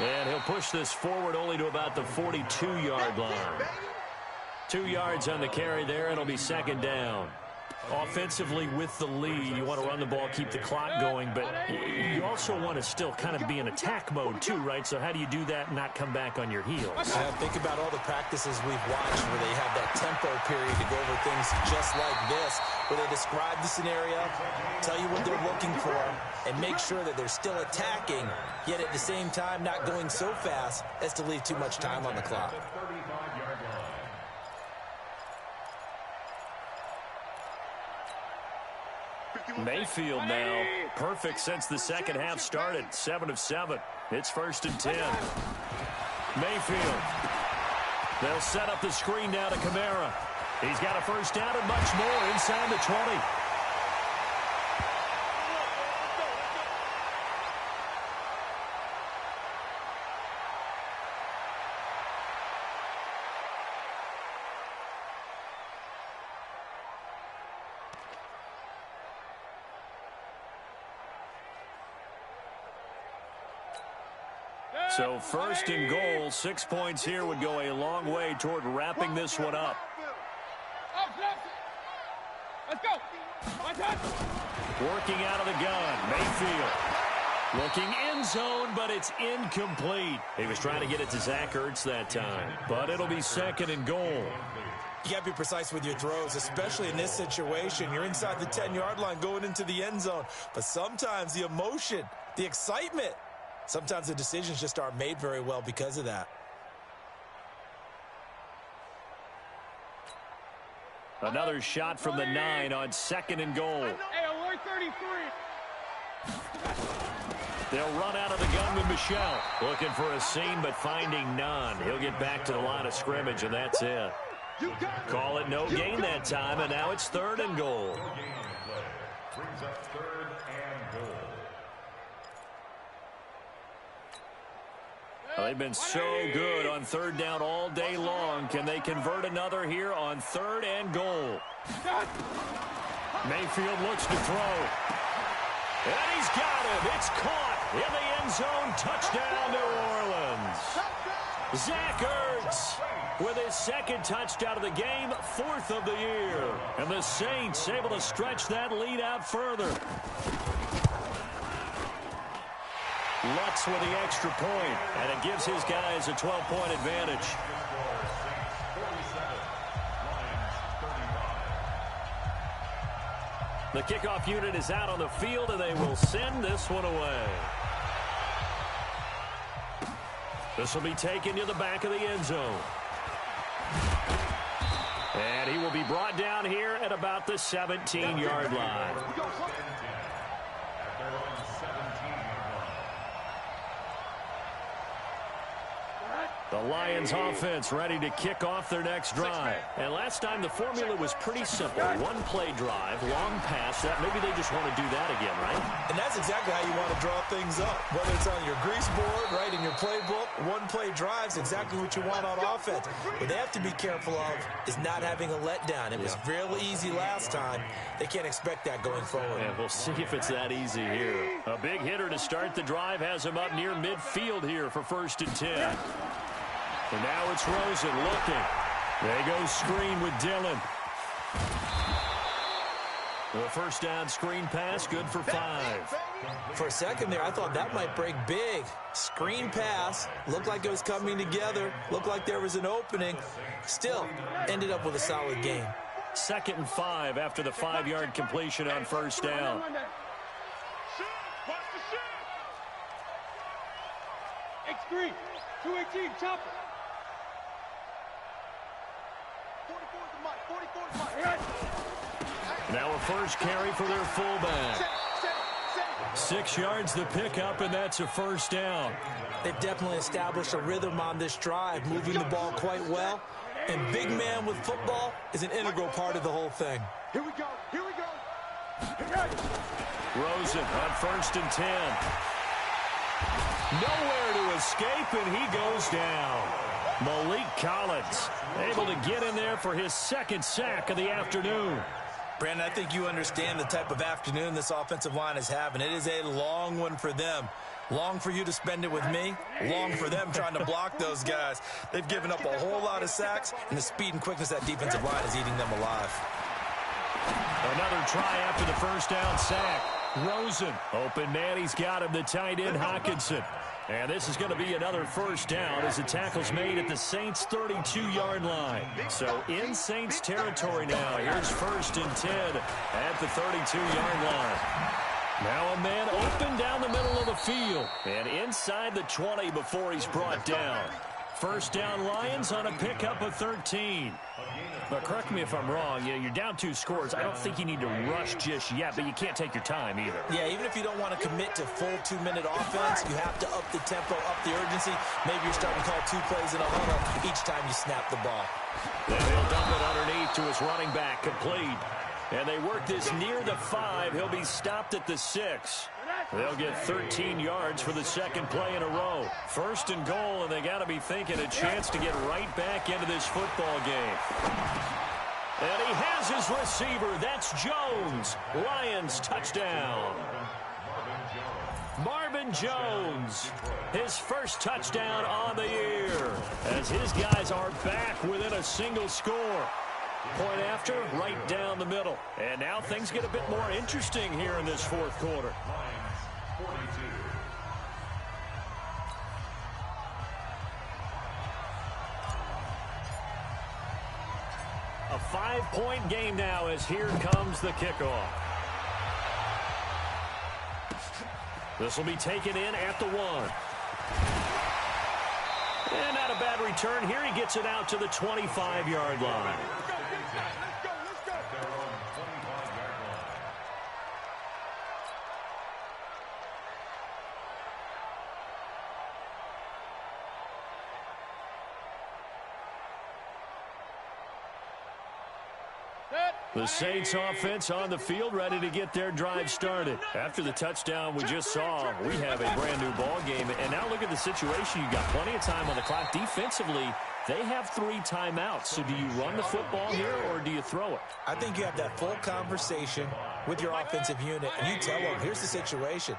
And he'll push this forward only to about the 42-yard line. 2 yards on the carry there. It'll be second down. Offensively with the lead, you want to run the ball, keep the clock going, but you also want to still kind of be in attack mode too, right? So how do you do that and not come back on your heels? Think about all the practices we've watched where they have that tempo period to go over things just like this, where they describe the scenario, tell you what they're looking for, and make sure that they're still attacking, yet at the same time not going so fast as to leave too much time on the clock. Mayfield now, perfect since the second half started, 7 of 7. It's 1st and 10. Mayfield. They'll set up the screen now to Kamara. He's got a first down and much more inside the 20. So 1st and goal, 6 points here would go a long way toward wrapping this one up. Let's go. Working out of the gun, Mayfield. Looking end zone, but it's incomplete. He was trying to get it to Zach Ertz that time, but it'll be 2nd and goal. You got to be precise with your throws, especially in this situation. You're inside the 10-yard line going into the end zone, but sometimes the emotion, the excitement, sometimes the decisions just aren't made very well because of that. Another shot from the 9 on 2nd and goal. Hey, alert 33. They'll run out of the gun with Michel. Looking for a seam, but finding none. He'll get back to the line of scrimmage, and that's it. Call it no gain that time, and now it's 3rd and goal. Brings up 3rd and goal. Well, they've been so good on 3rd down all day long. Can they convert another here on 3rd and goal? Mayfield looks to throw. And he's got him. It's caught in the end zone. Touchdown, New Orleans. Zach Ertz with his 2nd touchdown of the game, 4th of the year. And the Saints able to stretch that lead out further. Lutz with the extra point, and it gives his guys a 12-point advantage. The kickoff unit is out on the field, and they will send this one away. This will be taken to the back of the end zone. And he will be brought down here at about the 17-yard line. The Lions offense ready to kick off their next drive. And last time the formula was pretty simple. One-play drive, long pass. Maybe they just want to do that again, right? And that's exactly how you want to draw things up. Whether it's on your grease board, right, in your playbook, one-play drive's exactly what you want on offense. What they have to be careful of is not having a letdown. It was real easy last time. They can't expect that going forward. And we'll see if it's that easy here. A big hitter to start the drive has him up near midfield here for 1st and 10. And now it's Rosen looking. They go screen with Dillon. The first down screen pass, good for 5. For a second there, I thought that might break big. Screen pass, looked like it was coming together, looked like there was an opening. Still, ended up with a solid gain. 2nd and 5 after the 5-yard completion on 1st down. X3, 218, chopper. Now a first carry for their fullback. 6 yards the pickup, and that's a first down. They've definitely established a rhythm on this drive, moving the ball quite well. And big man with football is an integral part of the whole thing. Here we go. Here we go. Rosen on 1st and 10. Nowhere to escape, and he goes down. Malik Collins able to get in there for his 2nd sack of the afternoon. Brandon, I think you understand the type of afternoon this offensive line is having. It is a long one for them. Long for you to spend it with me. Long for them trying to block those guys. They've given up a whole lot of sacks, and the speed and quickness of that defensive line is eating them alive. Another try after the first down sack. Rosen, open man, he's got him, the tight end Hockenson. And this is going to be another first down as the tackle's made at the Saints' 32-yard line. So in Saints territory now, here's 1st and 10 at the 32-yard line. Now a man open down the middle of the field and inside the 20 before he's brought down. First down Lions on a pickup of 13. But correct me if I'm wrong, you're down 2 scores. I don't think you need to rush just yet, but you can't take your time either. Yeah, even if you don't want to commit to full 2-minute offense, you have to up the tempo, up the urgency. Maybe you're starting to call 2 plays in a huddle each time you snap the ball. Then he'll dump it underneath to his running back, complete. And they work this near the 5. He'll be stopped at the 6. They'll get 13 yards for the 2nd play in a row. 1st and goal, and they got to be thinking a chance to get right back into this football game. And he has his receiver. That's Jones. Lions touchdown. Marvin Jones, his first touchdown on the year, as his guys are back within a single score. Point after, right down the middle. And now things get a bit more interesting here in this 4th quarter. A 5-point game now as here comes the kickoff. This will be taken in at the 1. And not a bad return here. He gets it out to the 25-yard line. The Saints offense on the field, ready to get their drive started. After the touchdown we just saw, we have a brand new ball game. And now look at the situation. You've got plenty of time on the clock. Defensively, they have 3 timeouts. So do you run the football here or do you throw it? I think you have that full conversation with your offensive unit, and you tell them, here's the situation.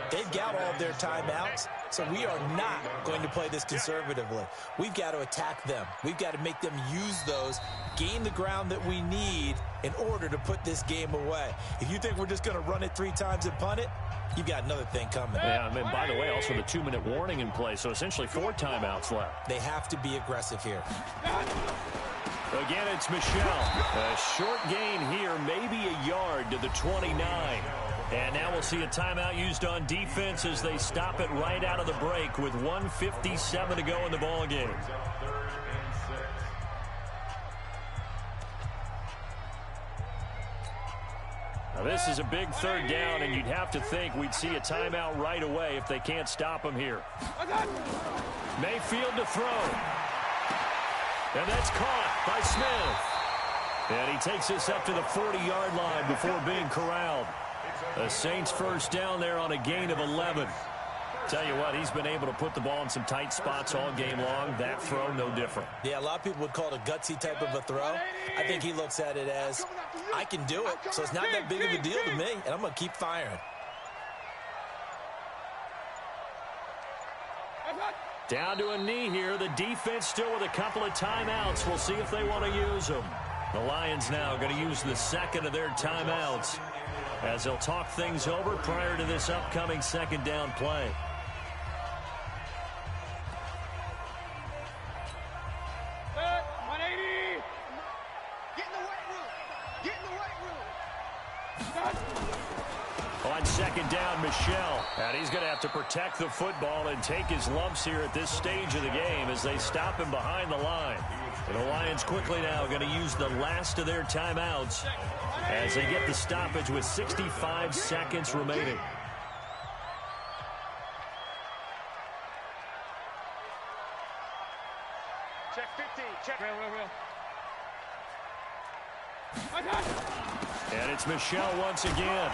They've got all of their timeouts, so we are not going to play this conservatively. We've got to attack them. We've got to make them use those, gain the ground that we need in order to put this game away. If you think we're just going to run it 3 times and punt it, you've got another thing coming. Yeah, I mean, by the way, also the 2-minute warning in play, so essentially 4 timeouts left. They have to be aggressive here. Again, it's Michel. A short gain here, maybe a yard to the 29. And now we'll see a timeout used on defense as they stop it right out of the break with 1:57 to go in the ball game. Now this is a big 3rd down, and you'd have to think we'd see a timeout right away if they can't stop him here. Mayfield to throw. And that's caught by Smith. And he takes us up to the 40-yard line before being corralled. The Saints first down there on a gain of 11. Tell you what, he's been able to put the ball in some tight spots all game long. That throw, no different. Yeah, a lot of people would call it a gutsy type of a throw. I think he looks at it as, I can do it, so it's not that big of a deal to me, and I'm going to keep firing. Down to a knee here. The defense still with a couple of timeouts. We'll see if they want to use them. The Lions now going to use the 2nd of their timeouts as they'll talk things over prior to this upcoming 2nd down play. Set, 180. Get in the weight room. Get in the weight room. On 2nd down, Michel. And he's going to have to protect the football and take his lumps here at this stage of the game as they stop him behind the line. And the Lions quickly now going to use the last of their timeouts as they get the stoppage with 65 seconds remaining. check. Real. And it's Michel once again.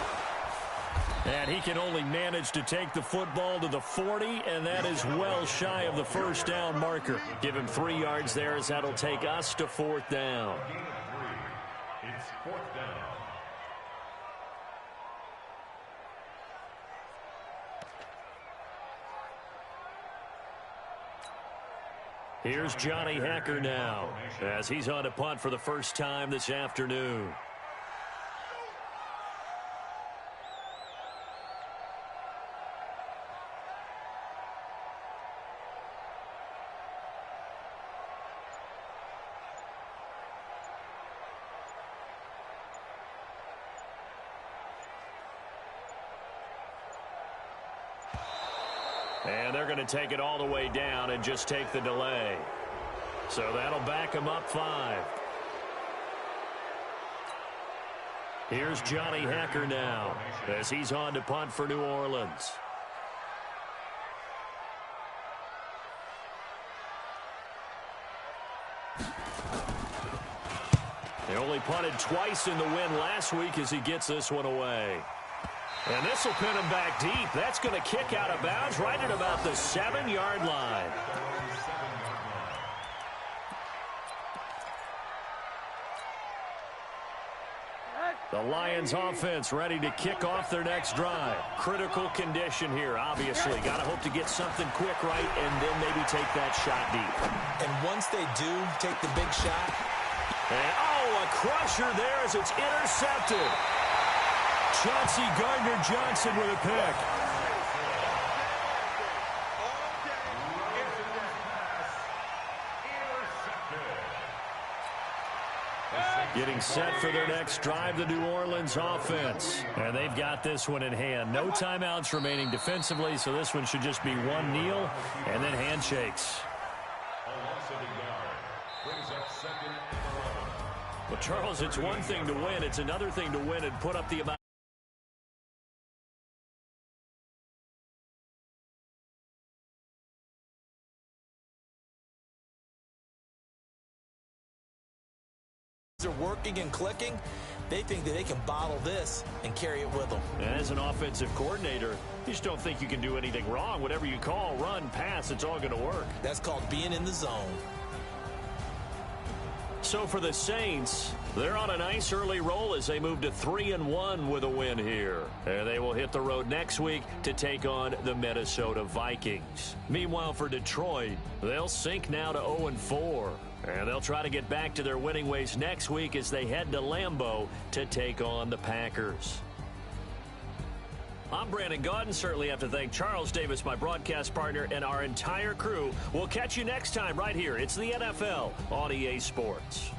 And he can only manage to take the football to the 40, and that is well shy of the first down marker. Give him 3 yards there as that'll take us to 4th down. It's 4th down. Here's Johnny Hacker now as he's on a punt for the first time this afternoon. And they're going to take it all the way down and just take the delay. So that'll back them up 5. Here's Johnny Hacker now as he's on to punt for New Orleans. They only punted twice in the win last week as he gets this one away. And this will pin him back deep. That's going to kick out of bounds right at about the 7-yard line. The Lions offense ready to kick off their next drive. Critical condition here, obviously. Got to hope to get something quick right and then maybe take that shot deep. And once they do take the big shot. And, a crusher there as it's intercepted. Chauncey Gardner-Johnson with a pick. Getting set for their next drive, the New Orleans offense. And they've got this one in hand. No timeouts remaining defensively, so this one should just be one kneel and then handshakes. Well, Charles, it's one thing to win. It's another thing to win and put up the amount. Are working and clicking. They think that they can bottle this and carry it with them. As an offensive coordinator, you just don't think you can do anything wrong. Whatever you call, run, pass, it's all going to work. That's called being in the zone. So for the Saints, they're on a nice early roll as they move to 3-1 with a win here. And they will hit the road next week to take on the Minnesota Vikings. Meanwhile, for Detroit, they'll sink now to 0-4. And they'll try to get back to their winning ways next week as they head to Lambeau to take on the Packers. I'm Brandon Gaudin. Certainly have to thank Charles Davis, my broadcast partner, and our entire crew. We'll catch you next time right here. It's the NFL on EA Sports.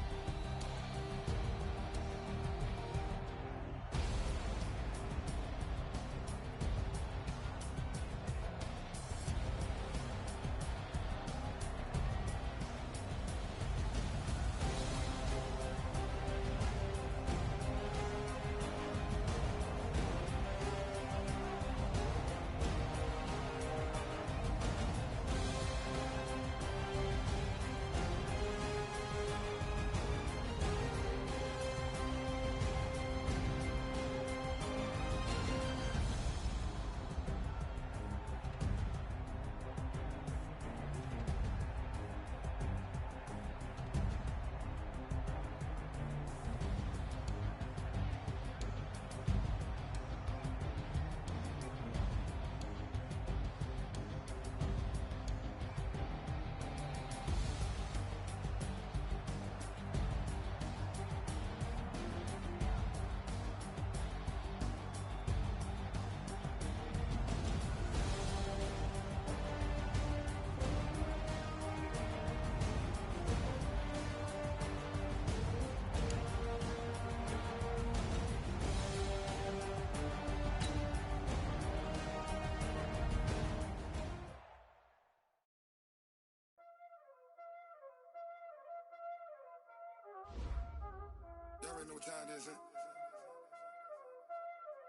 Y'all already know what time it is, huh?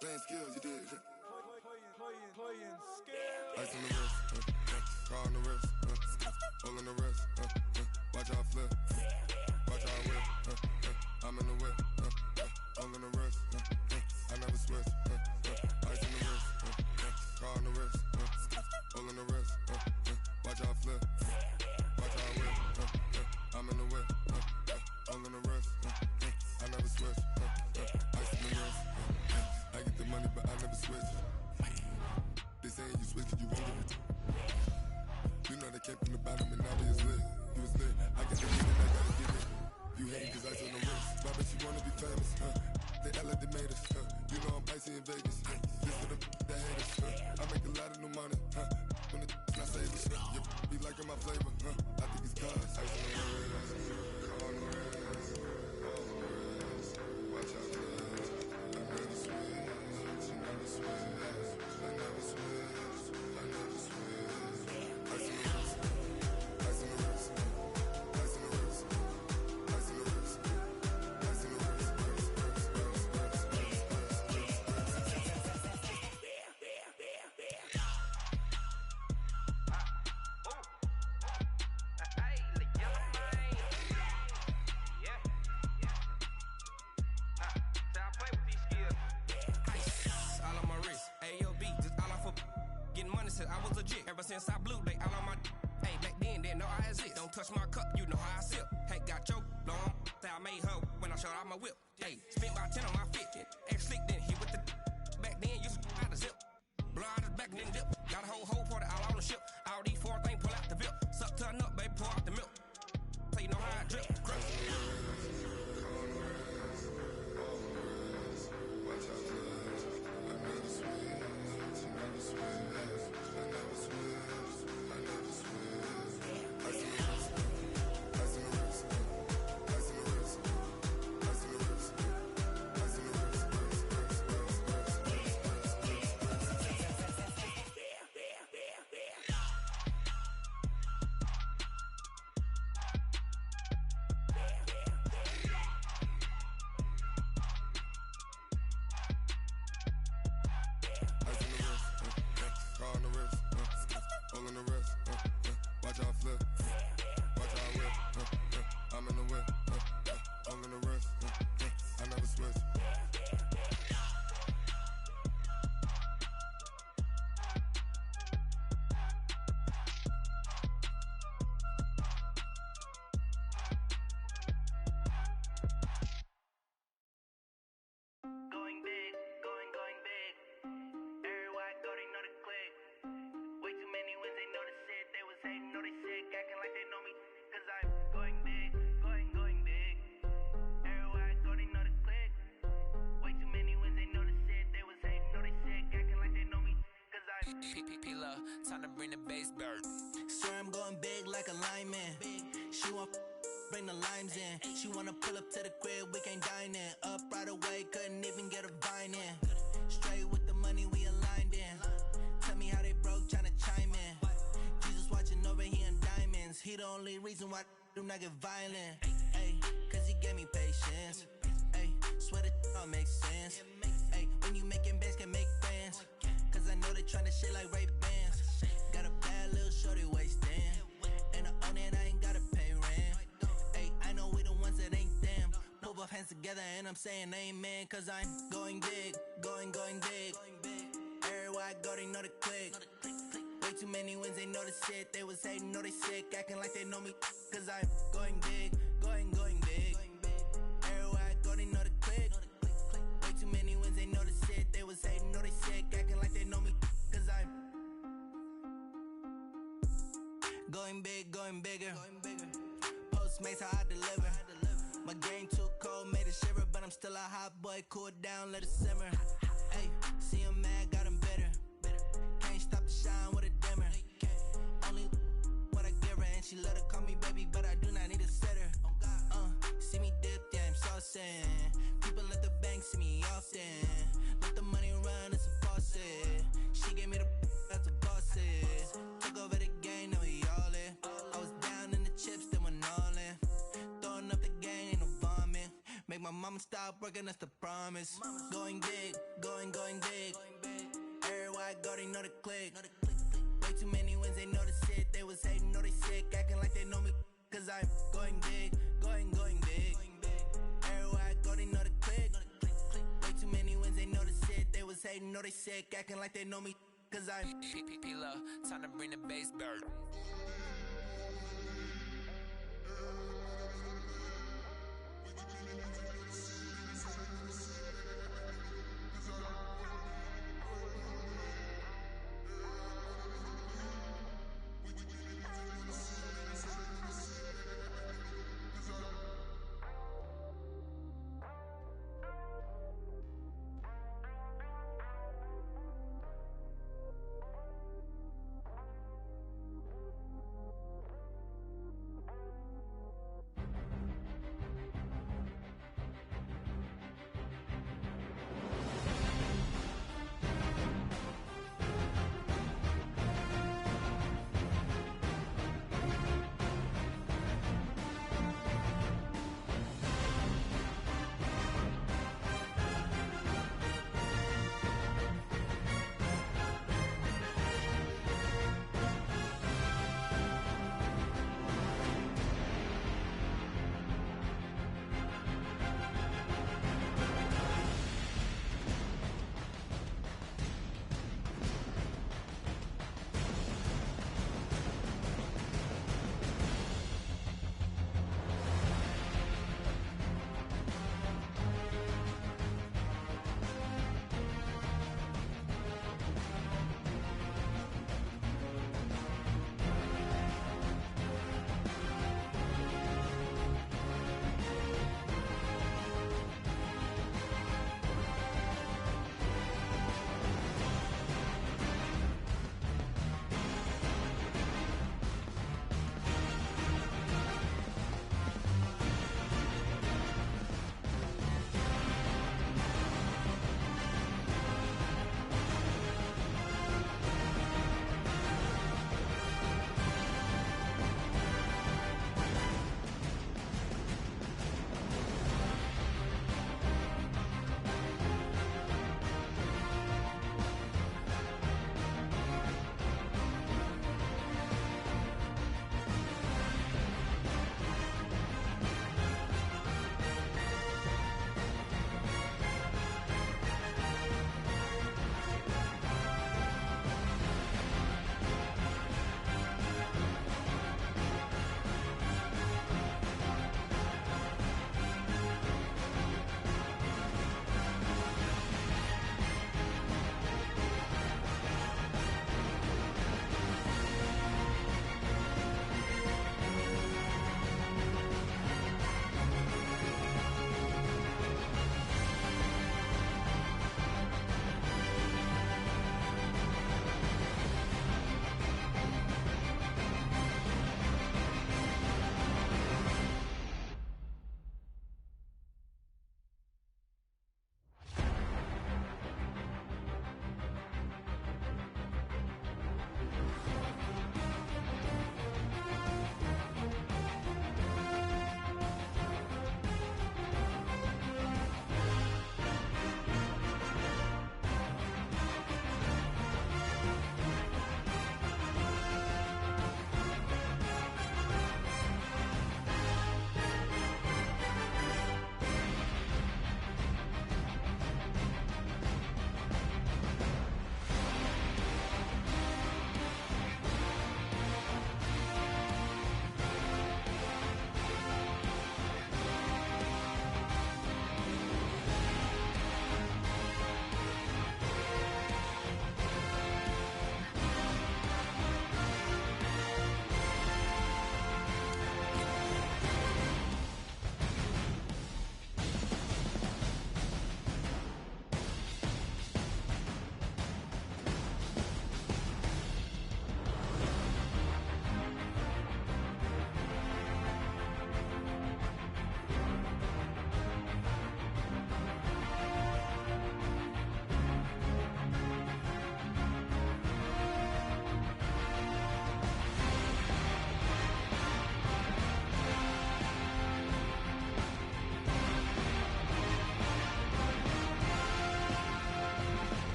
Playing skills, you did, huh? playing skill. Ice on the wrist, car on the wrist, hole in the wrist, watch out flip, watch out whip, I'm in the whip, hole in the wrist, I never switch, ice on the wrist, car on the wrist, hole in the wrist, watch out flip, watch out whip, I'm in the whip, hole in the wrist, I never switch, ice on the wrist, I get the money but I never switch. They saying you switch 'cause you won't give it. You know they came from the bottom and now they is lit. You was lit, I got to get it, I gotta get it. You hate 'cause I told them wrist. Why bet you wanna be famous, They act like they made us, You know I'm icy in Vegas, This for the that hate us, I make a lot of new money, When the not saving, You be liking my flavor, I think it's cause ice on the wrist, on the wrist, watch out, I never switch, you never switch. I never switch, I never switch. Ice on the wrist, ice on the wrist, ice on the wrist, ice on the wrist, ice on the wrist, I was legit. Ever since I blew, they all on my hey, back then, didn't know I exist. Don't touch my cup, you know how I sip. Hey, got your long, say I made her when I showed out my whip. Hey, spent about 10 on my fit. Ex-slick, then hit with the back then, used to out the zip. Blow out his back, then dip. Got a whole party all on the ship. All these four things, pull out the VIP. Suck to a nut, baby, pour out the milk. So you know how I drip. Crush. Watch out, I never switch, I never switch. Time to bring the bass bird. Swear I'm going big like a lineman. She want bring the limes in. She wanna pull up to the crib, we can't dine in. Up right away, couldn't even get a vine in. Straight with the money, we aligned in. Tell me how they broke, tryna chime in. Jesus watching over here in diamonds. He the only reason why I do not get violent. Ay, cause he gave me patience. Ay, swear that all makes sense. Ay, when you making bands, can make friends. Cause I know they tryna shit like Ray Bans. Got a bad little shorty wasting. And I own it, I ain't gotta pay rent. Ay, I know we the ones that ain't them. Pull both hands together and I'm saying amen. Cause I'm going big, going big. Everywhere I go, they know the click. Way too many wins, they know the shit. They was hating, know they sick, acting like they know me. Cause I'm going big, going big. Everywhere I go, they know the click. Way too many wins, they know the shit. They was hating, know they sick, acting like they know me. Cause I'm going big, going bigger. Postmates, how I deliver. My game too cold, made it shiver. But I'm still a hot boy, cool it down, let it simmer. Hey, see him mad, got him bitter. Can't stop the shine with a dimmer. Only what I give her, and she let her call me baby, but I do not need a sitter. See me dip, yeah, I'm saucing. People at the bank see me often. Let the money run, it's a faucet. She gave me the that's a bosses. Took over the game, now we all in. I was down in the chips, then went all in. Throwing up the game, ain't no vomit. Make my mama stop working, that's the promise. Going big, going big. Everywhere I I go, they know the click. Way too many wins, they know the shit. They was hating, know they sick, acting like they know me. Cause I'm going big, going big. Everywhere I go, they know the click. Way too many wins, they know the shit. They was hating, know they sick, acting like they know me. Cause I'm P-P-P-Love, time to bring the bass back.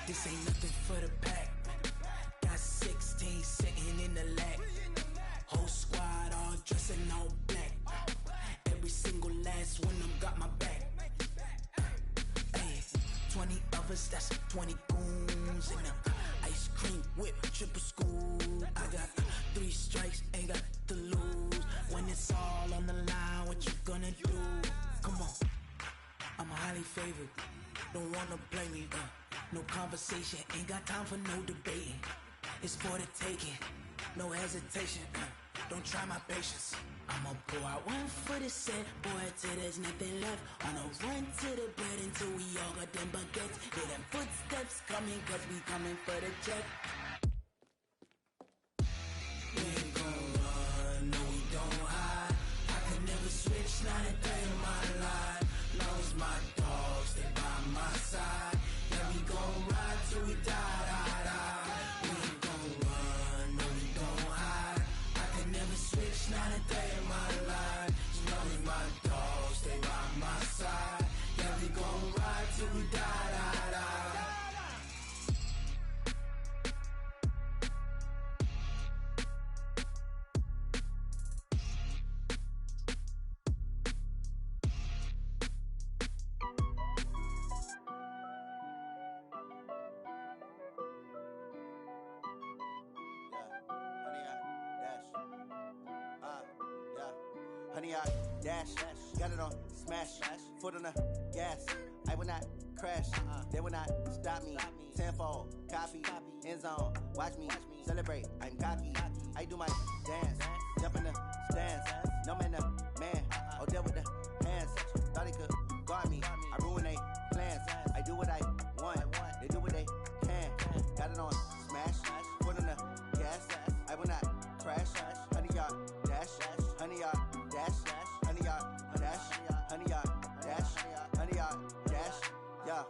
This ain't nothing for the pack. Got 16 sitting in the lag. Whole squad all dressing all black. Every single last one of them got my back. Hey, 20 of us, that's 20 goons in them. Ice cream whip, triple school. I got 3 strikes, ain't got to lose. When it's all on the line, what you gonna do? Come on, I'm highly favored. Don't wanna play me, no conversation, ain't got time for no debating. It's for the taking, no hesitation. Don't try my patience. I'ma pour out one for the set, boy, till there's nothing left. On a run to the bread until we all got them baguettes. Hear them footsteps coming, cause we coming for the jet. We ain't gon' run, no we don't hide. I could never switch, not a day in my life. Long as my dogs, they by my side. Yeah, we gon' ride till we die, die, die. We ain't gon' run, no we don't hide. I could never switch, not a day in my life. As long as my dogs, they by my side. Yeah, we gon' ride till we die, die, die. Honey, I dash, got it on smash, foot on the gas. I will not crash, they will not stop me. Tenfold, copy, end zone, watch me celebrate. I'm cocky, I do my dance, jump in the stands. No man, man, oh there with the hands. Thought he could guard me, I ruin they plans. I do what I want, they do what they can. Got it on smash, foot on the gas. I will not crash, honey, y'all dash, honey, y'all dash, honey, y'all dash, honey, y'all dash, honey, y'all dash, yeah.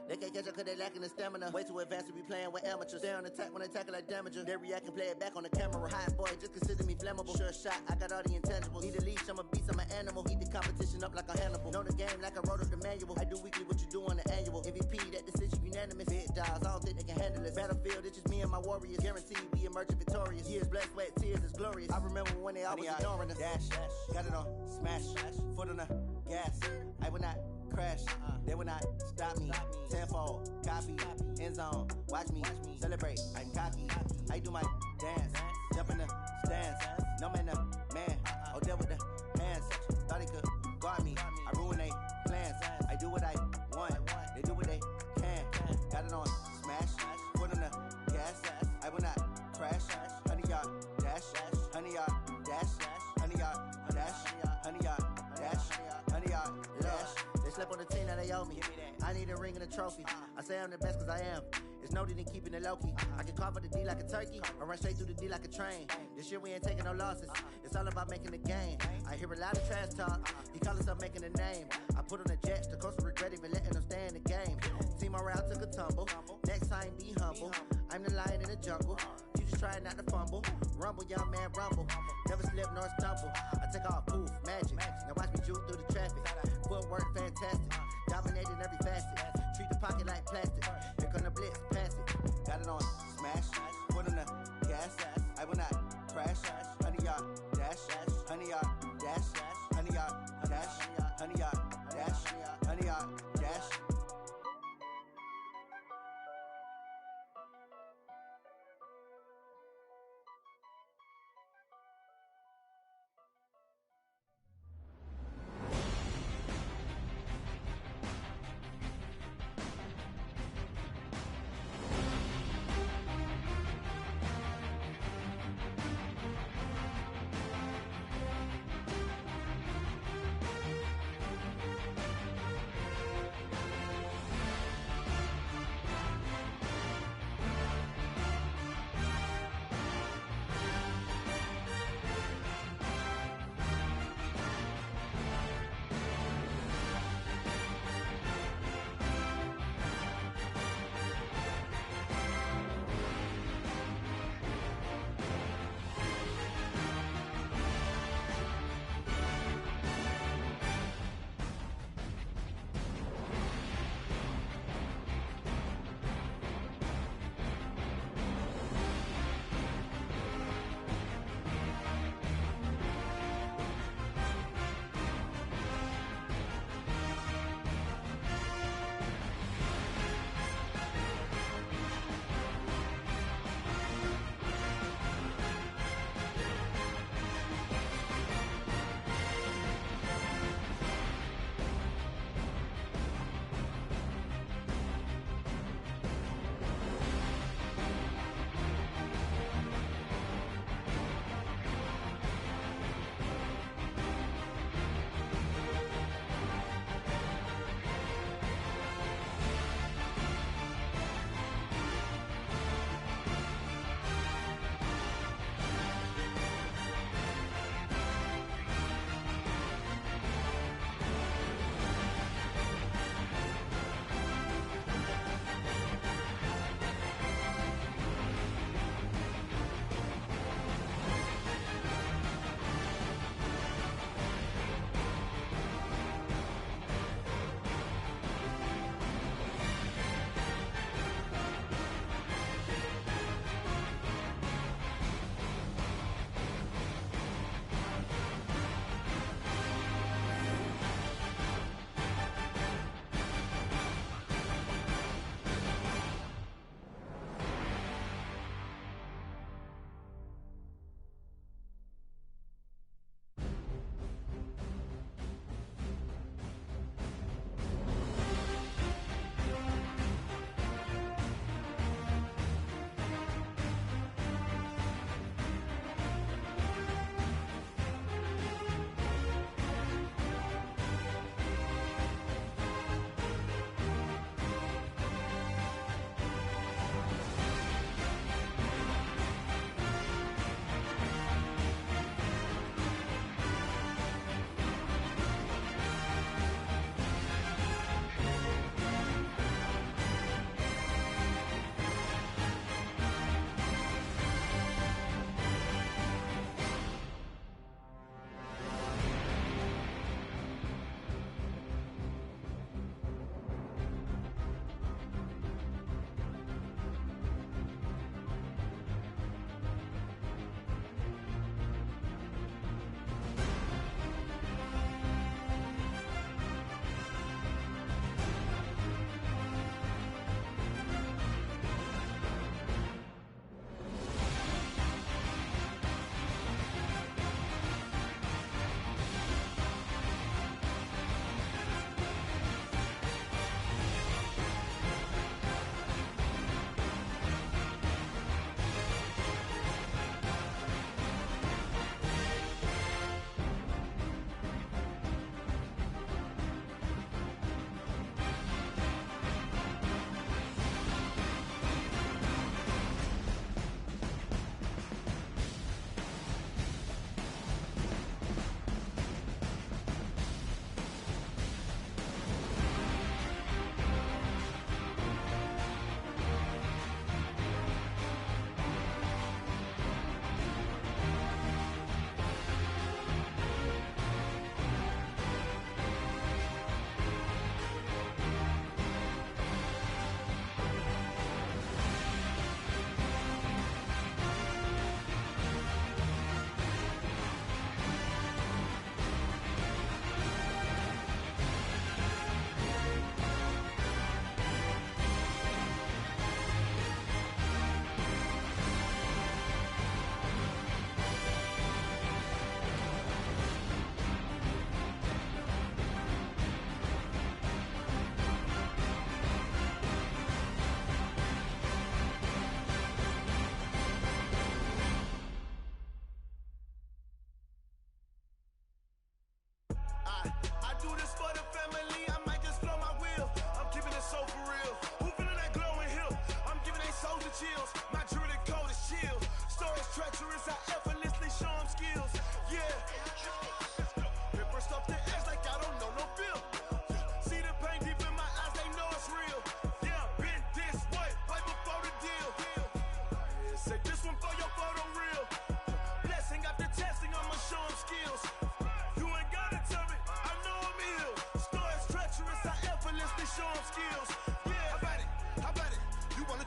They can't catch up cause they lacking the stamina. Way too advanced to be playing with amateurs. Stay on attack when they tackle like damager. They react and play it back on the camera. Hot boy, just consider me flammable. Sure shot, I got all the intangibles. Need a leash, I'm a beast, I'm an animal. Eat the competition up like a Hannibal. Know the game like I wrote up the manual. I do weekly what you do on the annual. MVP, that decision unanimous. Big dogs, I don't think they can handle it. Battlefield, it's just me and my warriors. Guaranteed we emerging victorious. Years, blood, sweat, tears, it's glorious. I remember when they always ignoring us. Dash, got it on smash, foot on the gas. I will not crash, they will not stop me. Tenfold, copy, end zone, watch me celebrate. I'm cocky, I do my dance, jump in the stands. No man, man, oh there with the hands. Thought he could guard me, I ruin they plans. I do what I want, they do what they can. Got it on smash, foot on the gas. I will not crash, honey, y'all dash, honey, y'all dash, honey, y'all dash, honey, y'all dash, honey, y'all dash. They slept on the team, now they owe me. I need a ring and a trophy. I say I'm the best cause I am. It's no need in keeping it low-key. I can carve up the D like a turkey or run straight through the D like a train. This year we ain't taking no losses. It's all about making the game. I hear a lot of trash talk. He call himself making a name. I put on the Jets. The coach will regret even letting them stay in the game. Team morale took a tumble. Next time be humble. I'm the lion in the jungle. You just try not to fumble. Rumble, young man, rumble. Never slip nor stumble. I take off, poof, magic. Now watch me juke through the traffic. Footwork fantastic. Dominating every facet. Treat the pocket like plastic. Here come the blitz, pass it. Got it on smash. Foot on the gas. I will not crash. Honey, y'all dash. Honey, y'all dash. Honey, y'all dash. Honey, y'all dash. Honey, y'all dash.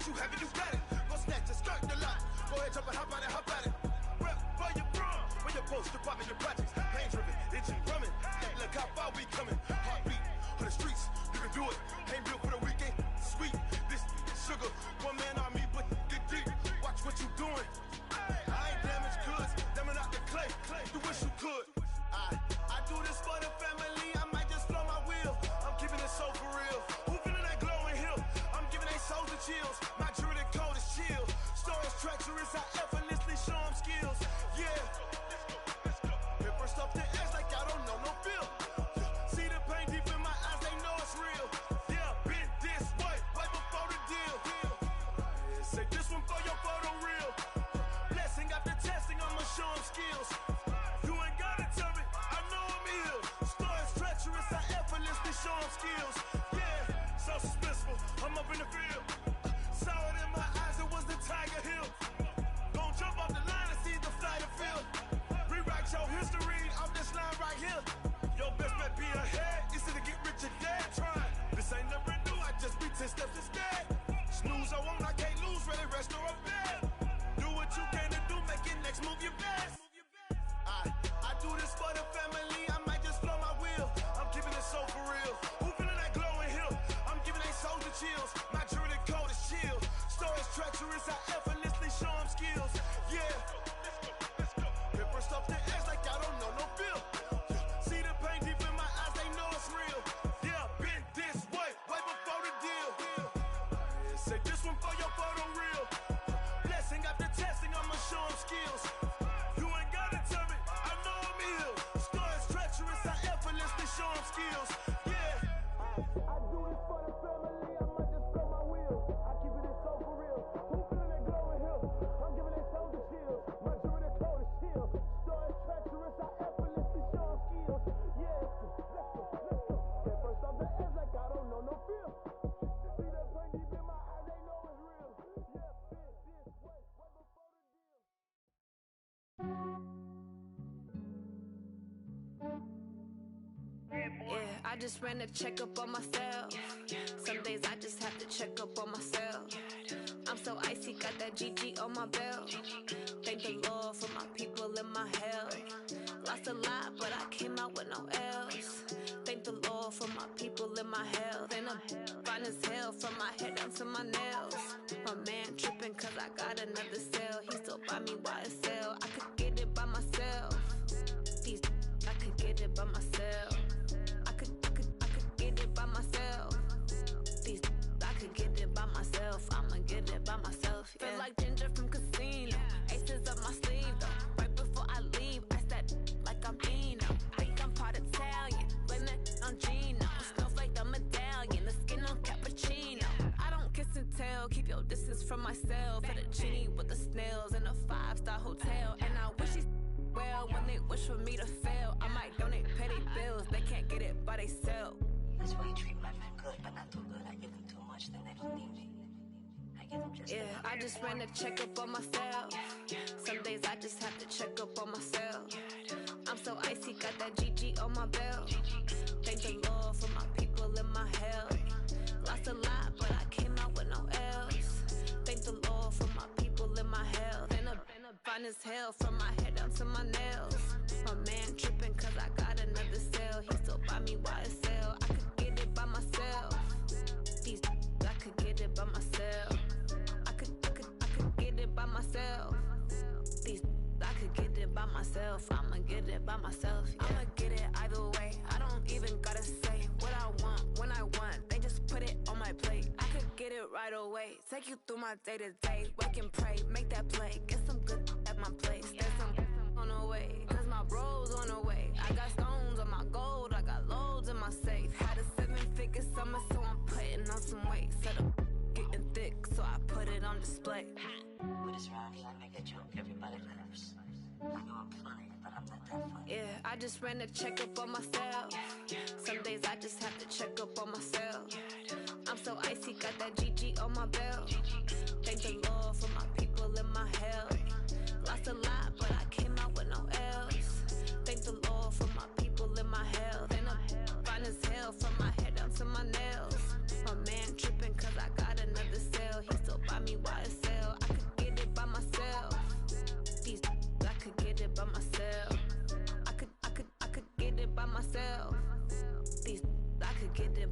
what you have and you got it. Go snatch a skirt the lot. Go ahead, jump and hop on it, hop at it. Rep for your prom. When your post, your poppin', your projects. Pain driven, engine drumming. Hey, look how far we coming. Heartbeat on the streets. You can do it. Ain't built for the weekend. Sweet. This sugar. One man army, but get deep. Watch what you doing. I ain't damaged goods. Damn out the clay. You wish you could. I do this for the family. I might just blow my wheel. I'm keeping it so for real. Who feeling that glowing hill? I'm giving they souls the chills. My jewelry cold is chill. Stories treacherous. I effortlessly show them skills. Yeah. Hit first off the edge like I don't know no feel. See the pain deep in my eyes. They know it's real. Yeah, been this way right before the deal. Say this one for your photo reel. Blessing after testing. I'ma show them skills. You ain't gotta tell me. I know I'm ill. Stories treacherous. I effortlessly show them skills. Yeah, so suspenseful. I'm up in the field. Saw it in my eyes. It was the Tiger Hill. Gon' jump off the line and see the flight of field. Rewrite your history off this line right here. Your best bet be ahead. It's to get rich or dead. Trying. This ain't never new. I just be 10 steps instead. Snooze I won't. I can't lose. Ready, rest or a bed. Do what you can to do. Make it next move your best. I do this for the family. I might just blow my wheel. I'm keeping it so for real. Who feeling that glowing hill? I'm giving they souls the chills. My jewelry cold is chill. Stories treacherous. I effortlessly show them skills. Yeah. Hit first off the edge like I don't know no feel. See the pain deep in my eyes. They know it's real. Yeah, been this way right before the deal. Say this one for your photo reel. Blessing after testing. I'ma show them skills. You ain't gotta tell me. I know I'm ill. Stories treacherous. I effortlessly show them skills. Yeah. I do this for the family. I might just blow my wheel. I keep it so for real. Who feeling that glowing hill? I'm giving they souls the chills. My jewelry cold is chill. Stories treacherous. I effortlessly show them skills. Yeah. Let's go. Hit first off the edge like I don't know no feel. See that pain deep in my eyes. They know it's real. Yeah. Been this way right before the deal. Yeah, I just ran a checkup on myself. Some days I just have to check up on myself. I'm so icy, got that GG on my belt. Thank the Lord for my people in my health. Lost a lot, but I came out with no else. Thank the Lord for my people in my health. And I'm fine as hell from my head down to my nails. My man tripping cause I got another cell. He still buy me YSL. I could get it by myself. These I could get it by myself. I could get it by myself. These I could get it by myself. I'ma get it by myself. Yeah. Feel like Ginger from Casino. Aces up my sleeve though. Right before I leave, I said like I'm Dino. Think I'm part Italian. Blame that on Gino. Snowflake the medallion. The skin on cappuccino. I don't kiss and tell. Keep your distance from myself. Fettuccine with the snails in a 5-star hotel. And I wish he's well when they wish for me to fail. I might donate petty bills. They can't get it by themselves. That's why you treat my men good, but not too good. I give them too much, then they don't need me. I give them just yeah, I just ran a checkup on myself. Some days I just have to check up on myself. I'm so icy, got that GG on my belt. Thank the Lord for my people in my health. Lost a lot, but I came out with no else. Thank the Lord for my people in my health. And I'm fine as hell from my head down to my nails. My man tripping cause I got another cell. He still buy me YSL. I could get it by myself. These I could get it by myself. I could get it by myself. These I could get it by myself. I'ma get it by myself. Yeah. I'ma get it either way. I don't even gotta say what I want when I want. They just put it on my plate. I could get it right away. Take you through my day to day. Wake and pray, make that play. Get some good at my place. There's some on the way. Cause my bro's on the way. I got stones on my gold. I got loads in my safe. Had a 7-figure summer, so I'm putting on some weight. Set up getting thick, so I put it on display. With this round here, I make a joke. Everybody laughs. I know I'm funny, but I'm not that funny. Yeah, I just ran a checkup on myself. Some days I just have to check up on myself. I'm so icy, got that GG on my belt. Thank the Lord for my people in my health. Lost a lot, but I came out with no else. Thank the Lord for my people in my health. And I'm fine as hell from my head down to my nails. My man tripping cause I got another cell. He still buy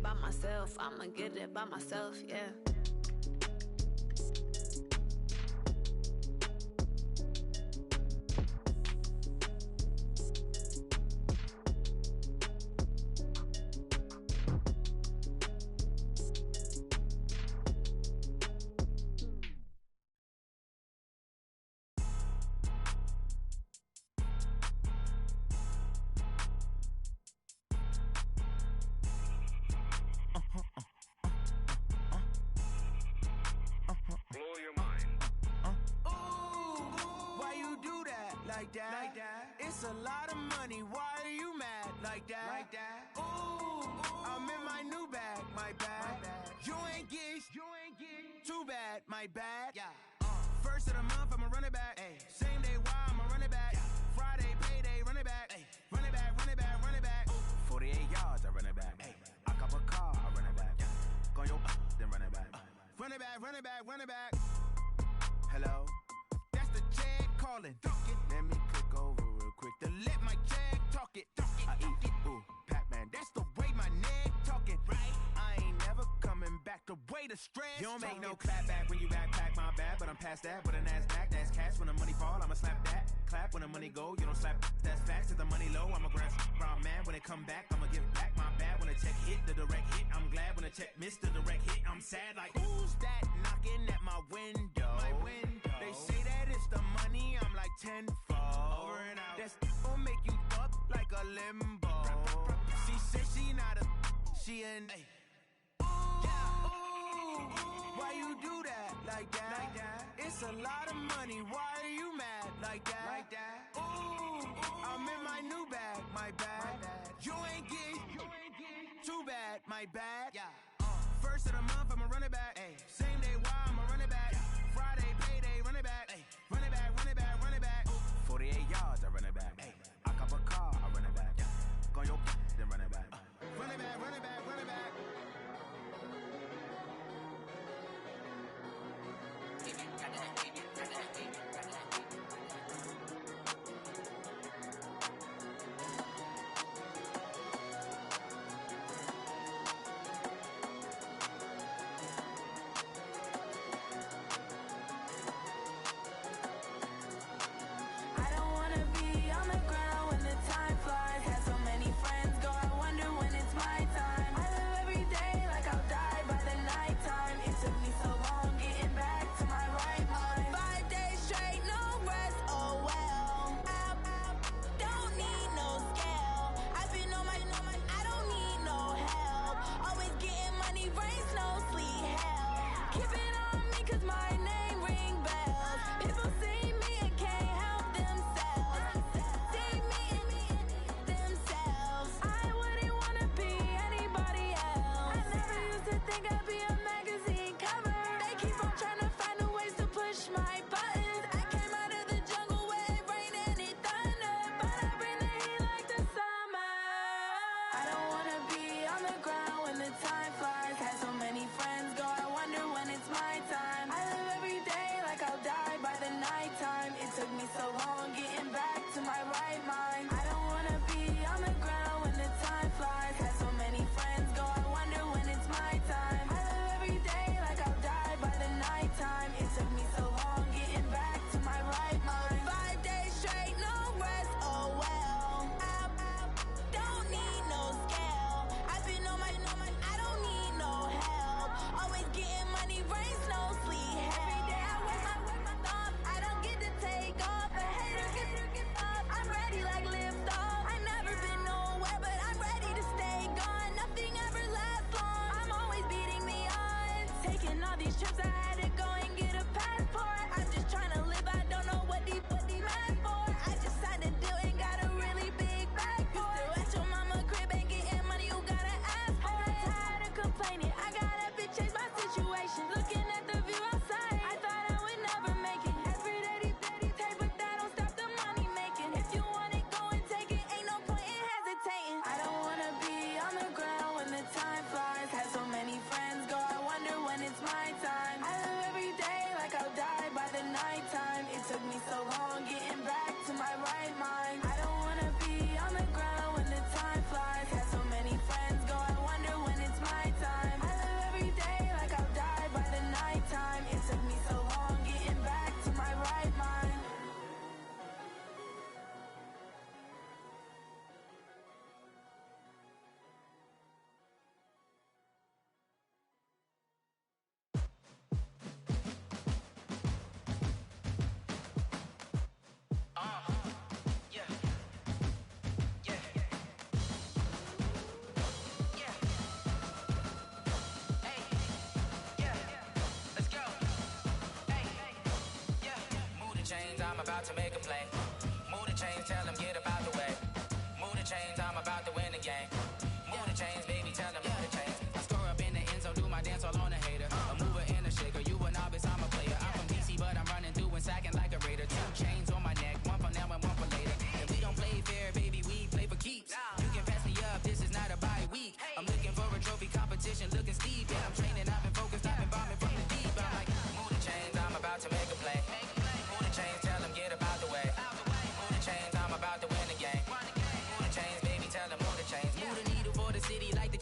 it by myself. I'ma get it by myself, yeah. Like that. It's a lot of money. Why are you mad like that? Like that. Ooh, I'm in my new bag. My bad. You ain't get too bad. My bad. Yeah. First of the month, I'ma run it back. Ay. Same day, why I'ma run it back. Yeah. Friday, payday, run it back. Ay. Run it back, run it back, run it back. 48 yards, I run it back. Ay. I cop a car, I run it back. Yeah. Go your then run it back. Run it back, run it back, run it back. Hello? That's the jag calling. Let me click over real quick to let my jag talk it. I eat it, ooh, Pac-Man. That's the way my neck talking. Right? I ain't never coming back. The way the stress. You don't make no clap back when you backpack, my bad. But I'm past that. With a NASDAQ, that's cash. When the money fall, I'ma slap that. Clap when the money go. You don't slap. That's facts. If the money low, I'ma grab brown man. When it come back, I'ma give back my bad. When the check hit, the direct hit. I'm glad when the check missed the direct hit. I'm sad like who's that knocking at my window? My window. They say that it's the money. I'm like tenfold. Over and out. That's gon' make you up like a limbo. She said she not a. She an. Ooh, why you do that like that? Like that? It's a lot of money. Why are you mad like that? Like that? Ooh, I'm in my new bag. My bad. You ain't get too bad. My bad. Yeah. First of the month, I'ma run it back. Ay. Same day, why I'ma run it back. Friday, payday, run it back. Ay. Run it back, run it back, run it back. 48 yards, I run it back. Ay. I cop a car, I run it back. Go your then run it back. Run it back, run it back, run it back. Time flies, had so many friends go, I wonder when it's my time.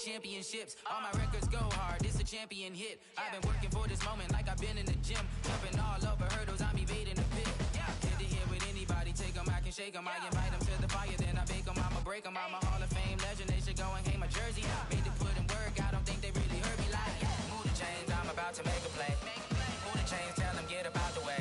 championships. All my records go hard, this a champion hit. I've been working for this moment like I've been in the gym. Jumping all over hurdles, I'm evading the pit. Hit to hit with anybody, take them, I can shake them. I invite them to the fire, then I bake them, I'ma break them. I'm a Hall of Fame legend, they should go and hang my jersey. Made to put in work, I don't think they really heard me like. Move the chains, I'm about to make a play. Move the chains, tell them get up out the way.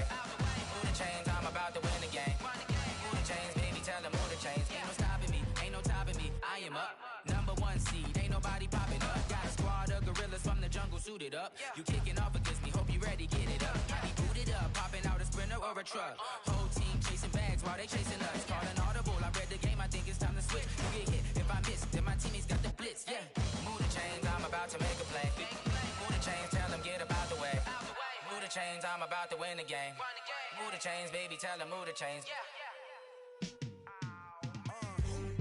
Move the chains, I'm about to win the game. Move the chains, baby, tell them move the chains. Ain't no stopping me, ain't no topping me. I am up, number one seed, ain't nobody popping up. Got a squad of gorillas from the jungle suited up. You kicking off against me, hope you ready, get it up. I be booted up, popping out a sprinter or a truck. Whole team chasing bags while they chasing us. Calling audible, I read the game, I think it's time to switch. You get hit, if I miss, then my teammates got the blitz, yeah. Move the chains, I'm about to make a play. Move the chains, tell them get up out the way. Move the chains, I'm about to win the game. Move the chains, baby, tell them move the chains.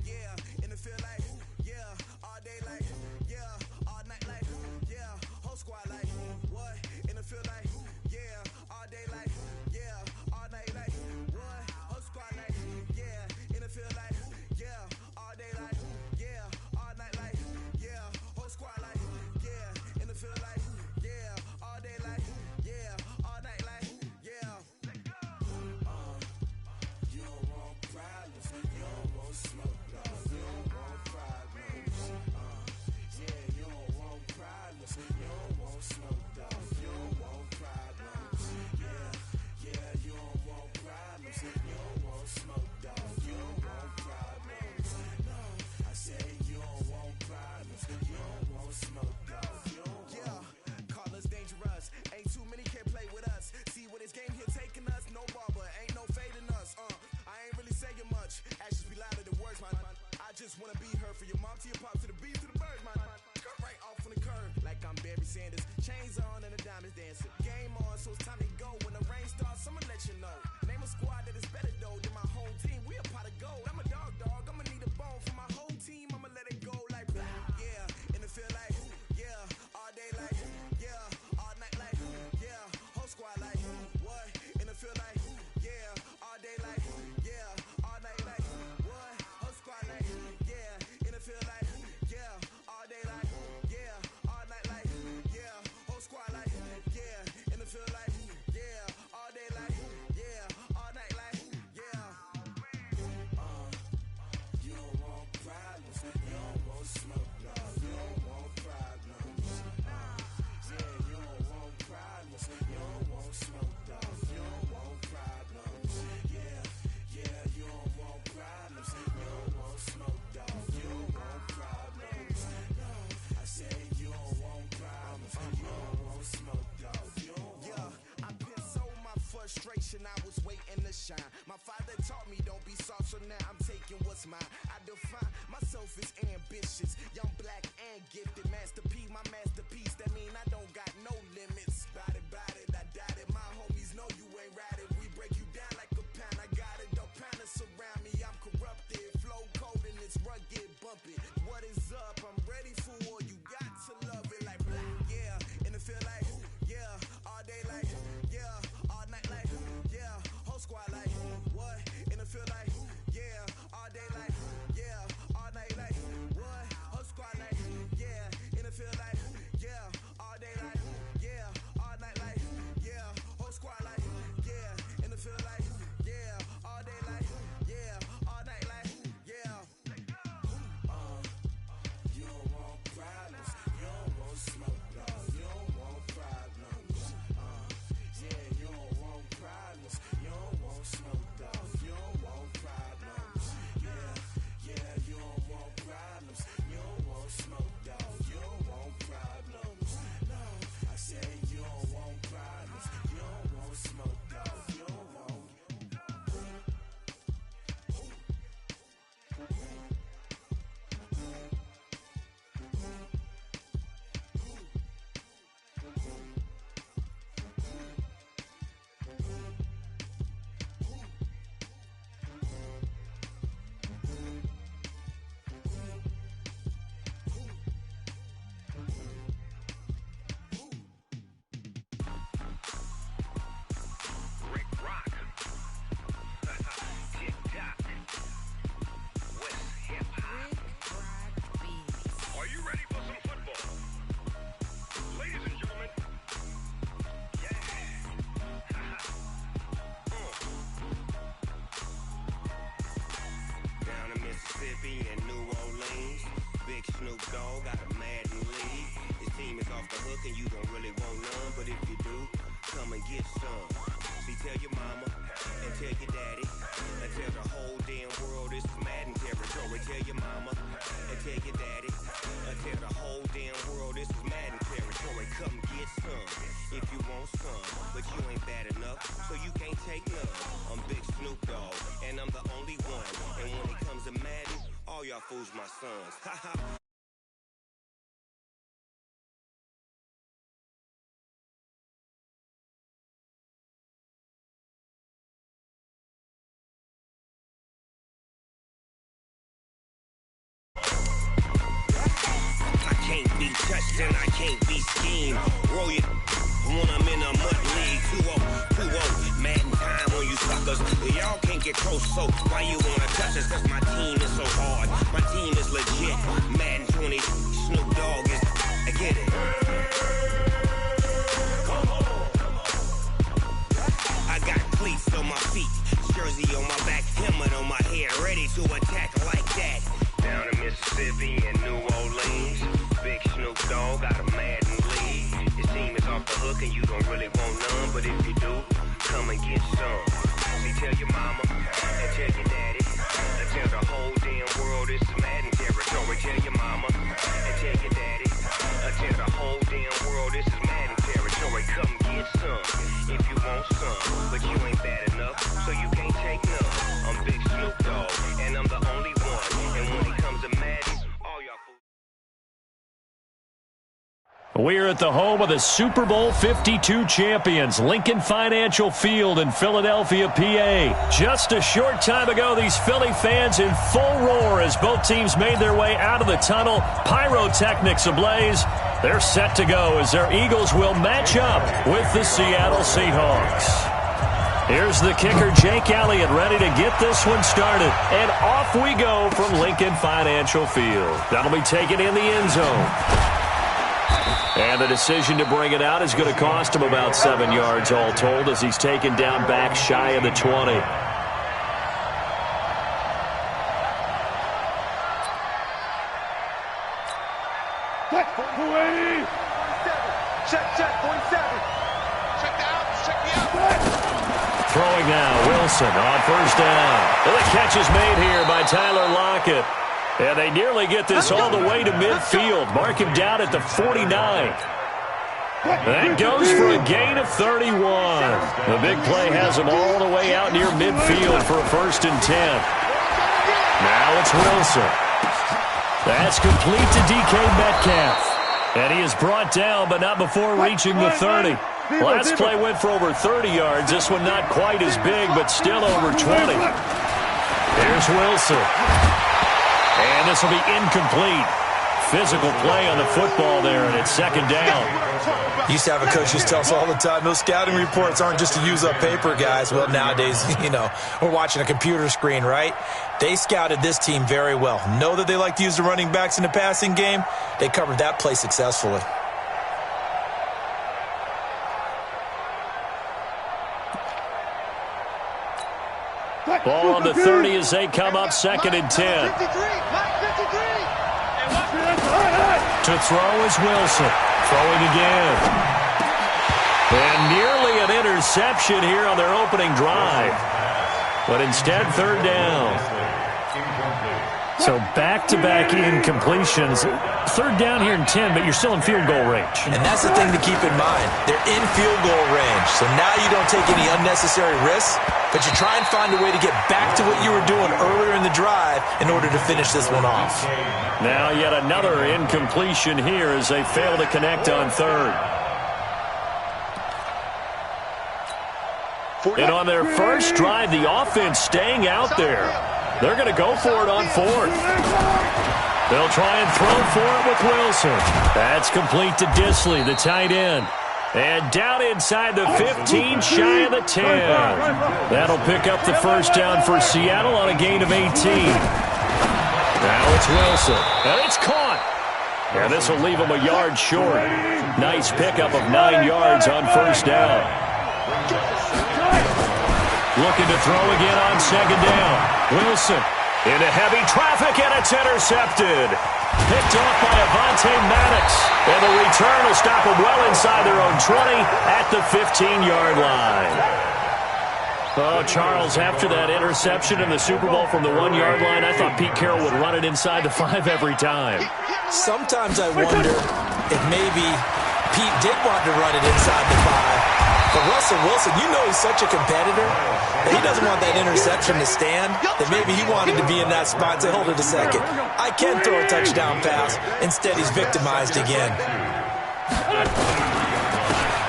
Yeah, in the field like, yeah, all day like, yeah, all night like, yeah, whole squad like, what? In the field like, yeah, all day like, yeah, all night like, what? Whole squad like, yeah, in the field like, yeah, all day like, yeah, all night like, yeah, whole squad like, yeah, in the field like, yeah, all day like, yeah, all night like, yeah. You don't want problems, you don't want smoke, dog. You don't want problems. Yeah, you don't want problems, you don't want smoke, dog. You don't want problems. Yeah, you don't want problems, you don't want smoke, dog. You don't want problems. No, I say you don't want problems, you don't want smoke, dog. You don't want. Call us dangerous. Ain't too many can play with us. See what this game here taking us. No barber, ain't no fading us. I ain't really saying much. Actions be louder than words, man. I just wanna be heard. For your mom to your pop to the beat to the birds, man. Cut right off on the curb like I'm Barry Sanders. Chains on and the diamonds dancing. Game on, so it's time to go. When the rain starts, I'ma let you know. Name a squad that is better though than my home team. We a pot of gold. I'm a dog. I'ma need a bone for my whole team. I'ma let it go like, yeah. In the field like, yeah. All day like, yeah. All night like, yeah. Whole squad like, what? In the field like, yeah. All day like, yeah. All night like, what? Whole squad like, yeah. In the field like, yeah. All day like, yeah. All night like, yeah. Whole squad like, yeah. In the field like, yeah. All day like, yeah. All night like, yeah. You don't want problems, you don't want smoke, dog. You don't want problems. Yeah, you don't want problems, you don't want smoke, dog. You don't want problems. Yeah, you don't want problems, you don't want smoke, dog. You don't want problems. No, I say you don't want problems, you don't want smoke, dog. You don't want. I pissed so my frustration, I was waiting to shine. My father taught me don't be soft, so now I'm taking what's mine. I define myself as ambitious, young, black, and gifted. Master P, my masterpiece, that mean I don't got no limits. Bout it, I doubt it. My homies know you ain't ride it. We break you down like a pound. I got it, don't pound it surround me. I'm corrupted, flow cold and it's rugged, bump it. What is up? I'm ready for war. You got to love it like, yeah. In the field like, yeah. All day like, yeah. All night like, yeah. Whole squad like, what? In the field like, yeah. All day like, yeah. All night like, what? Whole squad like, seem it's off the hook and you don't really want none, but if you do, come and get some. See, tell your mama and tell your daddy and tell the whole damn world this is Madden territory. Tell your mama and tell your daddy and tell the whole damn world this is Madden territory. Come get some if you want some, but you ain't bad enough, so you can't take none. I'm Big Snoop Dogg, and I'm the only one. And when it comes to Madden, all y'all fools my sons. Ha ha. I can't be touched and I can't be schemed. Roll it when I'm in a mud league. 2-0, Madden time on you suckers. Y'all can't get close, so why you wanna touch us? Cause my team is so hard. My team is legit. Madden 20, Snoop Dogg is. I get it. I got cleats on my feet, jersey on my back, helmet on my head, ready to attack like that. Down in Mississippi and New Orleans, Big Snoop Dogg got a Madden league. Your team is off the hook and you don't really want none, but if you do, come and get some. See, tell your mama and tell your daddy and tell the whole damn world this is Madden territory. Tell your mama and tell your daddy and tell the whole damn world this is Madden territory. Come get some if you want some, but you ain't bad enough, so you can't take none. I'm Big Snoop Dogg, and I'm the only one. And when it comes to Madden, all y'all fools. We're at the home of the Super Bowl 52 champions, Lincoln Financial Field in Philadelphia, PA. Just a short time ago, these Philly fans in full roar as both teams made their way out of the tunnel. Pyrotechnics ablaze. They're set to go as their Eagles will match up with the Seattle Seahawks. Here's the kicker, Jake Elliott, ready to get this one started. And off we go from Lincoln Financial Field. That'll be taken in the end zone. And the decision to bring it out is going to cost him about 7 yards all told as he's taken down back shy of the 20. Check, 47. Check the outs, check the outs. Throwing now, Wilson on first down. And the catch is made here by Tyler Lockett. And they nearly get this all the way to midfield. Mark him down at the 49. That goes for a gain of 31. The big play has him all the way out near midfield for a 1st and 10. Now it's Wilson. That's complete to DK Metcalf. And he is brought down, but not before reaching the 30. Last play went for over 30 yards. This one not quite as big, but still over 20. Here's Wilson. And this will be incomplete. Physical play on the football there, and it's 2nd down. Used to have a coach just tell us all the time, those scouting reports aren't just to use up paper, guys. Well, nowadays, we're watching a computer screen, right? They scouted this team very well. Know that they like to use the running backs in the passing game. They covered that play successfully. Ball on the 30 as they come up 2nd and 10. To throw is Wilson. Throwing again. And nearly an interception here on their opening drive. But instead, 3rd down. So back-to-back incompletions. 3rd down here in 10, but you're still in field goal range. And that's the thing to keep in mind. They're in field goal range. So now you don't take any unnecessary risks, but you try and find a way to get back to what you were doing earlier in the drive in order to finish this one off. Now yet another incompletion here as they fail to connect on 3rd. And on their first drive, the offense staying out there. They're going to go for it on 4th. They'll try and throw for it with Wilson. That's complete to Disley, the tight end. And down inside the 15, shy of the 10. That'll pick up the 1st down for Seattle on a gain of 18. Now it's Wilson. And it's caught. And this will leave him a yard short. Nice pickup of 9 yards on 1st down. Looking to throw again on 2nd down. Wilson into heavy traffic, and it's intercepted. Picked off by Avonte Maddox. And the return will stop them well inside their own 20 at the 15-yard line. Oh, Charles, after that interception in the Super Bowl from the 1-yard line, I thought Pete Carroll would run it inside the 5 every time. Sometimes I wonder if maybe Pete did want to run it inside the 5. But Russell Wilson, you know he's such a competitor that he doesn't want that interception to stand, that maybe he wanted to be in that spot and say, hold it a second, I can throw a touchdown pass. Instead, he's victimized again.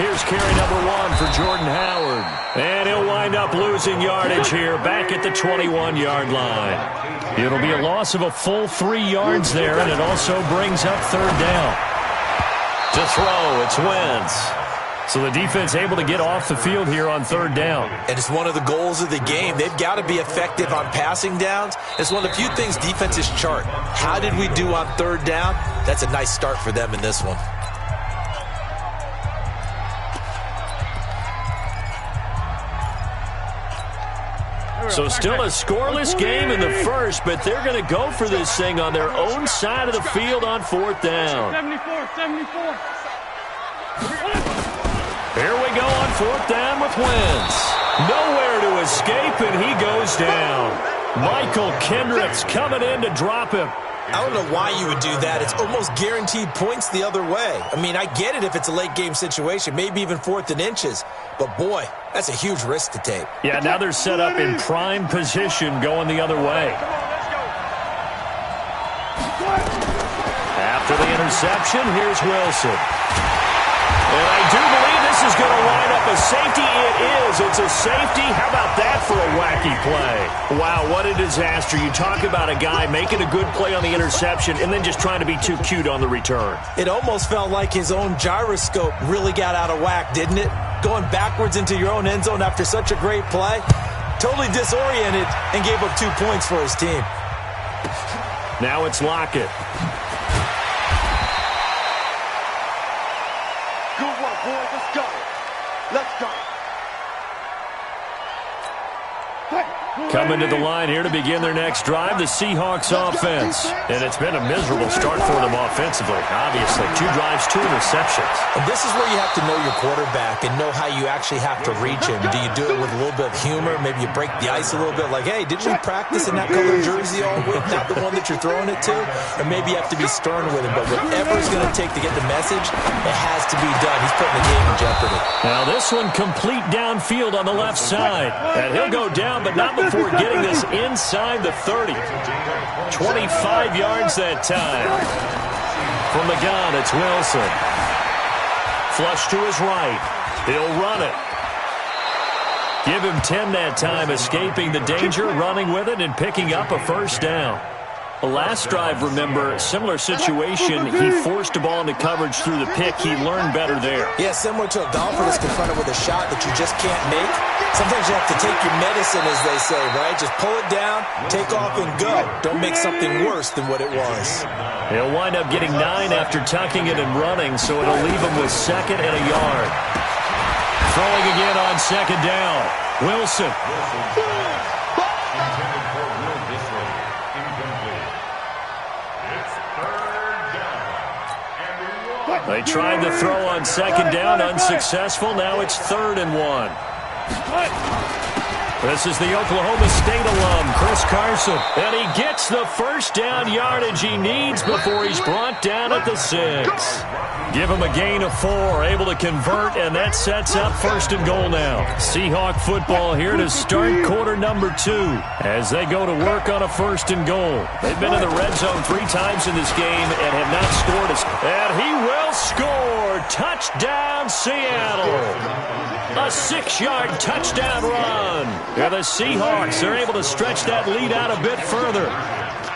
Here's carry number 1 for Jordan Howard. And he'll wind up losing yardage here back at the 21-yard line. It'll be a loss of a full 3 yards there, and it also brings up 3rd down. To throw, it's Wentz. So the defense able to get off the field here on 3rd down. And it's one of the goals of the game. They've got to be effective on passing downs. It's one of the few things defenses chart. How did we do on 3rd down? That's a nice start for them in this one. So still a scoreless game in the first, but they're going to go for this thing on their own side of the field on 4th down. 74. Here we go on 4th down with Wentz. Nowhere to escape, and he goes down. Michael Kendricks coming in to drop him. I don't know why you would do that. It's almost guaranteed points the other way. I mean, I get it if it's a late-game situation, maybe even 4th and inches. But, boy, that's a huge risk to take. Yeah, now they're set up in prime position going the other way. After the interception, here's Wilson. And I do believe this is going to wind up a safety. It is. It's a safety. How about that for a wacky play? Wow, what a disaster. You talk about a guy making a good play on the interception and then just trying to be too cute on the return. It almost felt like his own gyroscope really got out of whack, didn't it? Going backwards into your own end zone after such a great play. Totally disoriented and gave up 2 points for his team. Now it's Lockett. Good one, boys. Let's go. Let's go. Coming to the line here to begin their next drive, the Seahawks offense. And it's been a miserable start for them offensively, obviously. 2 drives, 2 interceptions. And this is where you have to know your quarterback and know how you actually have to reach him. Do you do it with a little bit of humor? Maybe you break the ice a little bit, like, hey, did you practice in that color jersey all week, not the one that you're throwing it to? Or maybe you have to be stern with him. But whatever it's going to take to get the message, it has to be done. He's putting the game in jeopardy. Now this one complete downfield on the left side. And he'll go down, but not before getting this inside the 30. 25 yards that time. From the gun, it's Wilson. Flush to his right. He'll run it. Give him 10 that time, escaping the danger, running with it, and picking up a 1st down. The last drive, remember, similar situation. He forced a ball into coverage through the pick. He learned better there. Yeah, similar to a golfer that's confronted with a shot that you just can't make. Sometimes you have to take your medicine, as they say, right? Just pull it down, take off, and go. Don't make something worse than what it was. He'll wind up getting 9 after tucking it and running, so it'll leave him with 2nd and a yard. Throwing again on 2nd down. Wilson. They tried to throw on 2nd down, unsuccessful. Now it's 3rd and 1. This is the Oklahoma State alum, Chris Carson. And he gets the 1st down yardage he needs before he's brought down at the 6. Give him a gain of 4, able to convert, and that sets up 1st and goal now. Seahawk football here to start quarter number 2 as they go to work on a 1st and goal. They've been in the red zone 3 times in this game and have not scored. And he will score. Touchdown, Seattle. A 6-yard touchdown run. And the Seahawks are able to stretch that lead out a bit further.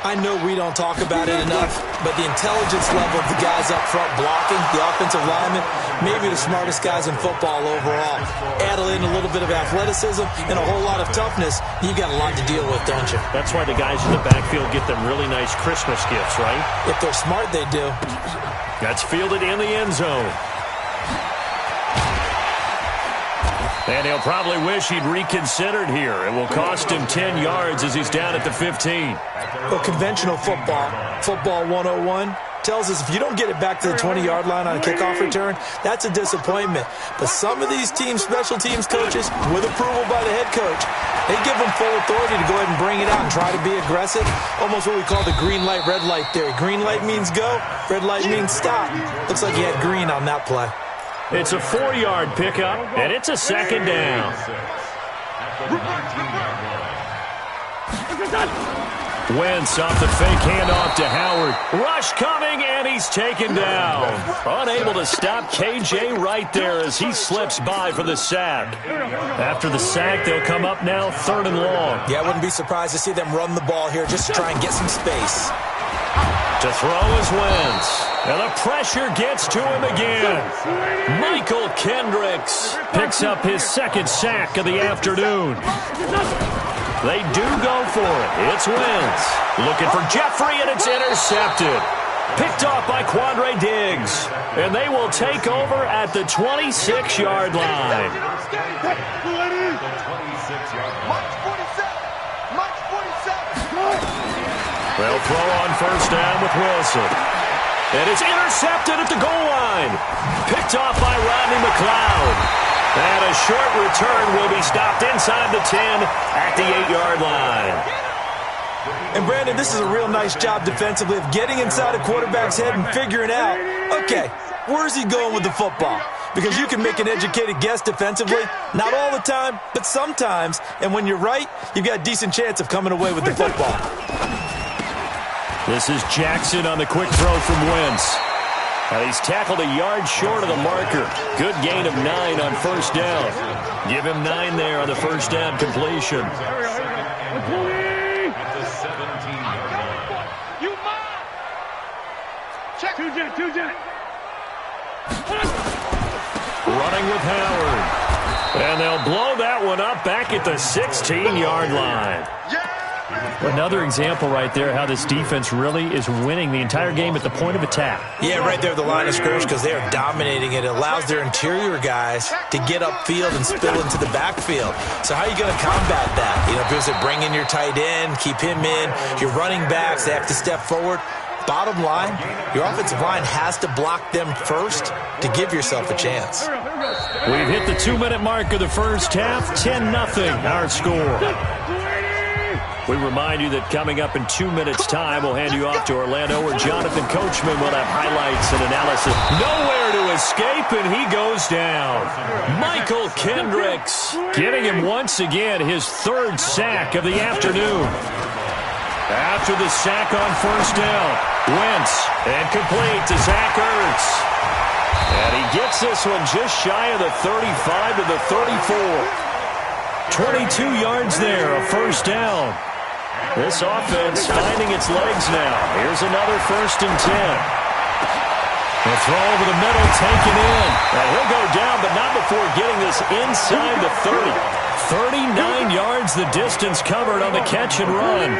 I know we don't talk about it enough, but the intelligence level of the guys up front blocking, the offensive linemen, maybe the smartest guys in football overall. Add in a little bit of athleticism and a whole lot of toughness, you've got a lot to deal with, don't you? That's why the guys in the backfield get them really nice Christmas gifts, right? If they're smart, they do. That's fielded in the end zone. And he'll probably wish he'd reconsidered here. It will cost him 10 yards as he's down at the 15. Well, conventional football 101, tells us if you don't get it back to the 20-yard line on a kickoff return, that's a disappointment. But some of these teams, special teams coaches, with approval by the head coach, they give them full authority to go ahead and bring it out and try to be aggressive. Almost what we call the green light, red light theory. Green light means go, red light means stop. Looks like he had green on that play. It's a 4-yard pickup, and it's a second down. Wentz off the fake handoff to Howard. Rush coming, and he's taken down. Unable to stop KJ right there as he slips by for the sack. After the sack, they'll come up now 3rd and long. Yeah, I wouldn't be surprised to see them run the ball here just to try and get some space. To throw is Wentz. And the pressure gets to him again. Michael Kendricks picks up his 2nd sack of the afternoon. They do go for it. It's Wentz. Looking for Jeffrey, and it's intercepted. Picked off by Quandre Diggs. And they will take over at the 26-yard line. They'll throw on 1st down with Wilson. And it's intercepted at the goal line. Picked off by Rodney McLeod. And a short return will be stopped inside the 10 at the 8-yard line. And, Brandon, this is a real nice job defensively of getting inside a quarterback's head and figuring out, okay, where's he going with the football? Because you can make an educated guess defensively, not all the time, but sometimes. And when you're right, you've got a decent chance of coming away with the football. This is Jackson on the quick throw from Wentz. And he's tackled a yard short of the marker. Good gain of 9 on 1st down. Give him 9 there on the 1st down completion. Running with Howard. And they'll blow that one up back at the 16-yard line. Another example right there how this defense really is winning the entire game at the point of attack. Yeah, right there at the line of scrimmage because they are dominating it. It allows their interior guys to get upfield and spill into the backfield. So how are you going to combat that? You know, because they bring in your tight end, keep him in. Your running backs, they have to step forward. Bottom line, your offensive line has to block them first to give yourself a chance. We've hit the 2-minute mark of the first half. 10-0 our score. We remind you that coming up in 2 minutes' time, we'll hand you off to Orlando, where Jonathan Coachman will have highlights and analysis. Nowhere to escape, and he goes down. Michael Kendricks getting him once again his 3rd sack of the afternoon. After the sack on 1st down, Wentz and complete to Zach Ertz. And he gets this one just shy of the 35 to the 34. 22 yards there, a 1st down. This offense finding its legs now. Here's another 1st and 10. The throw over the middle, taken in. And he'll go down, but not before getting this inside the 30. 39 yards the distance covered on the catch and run.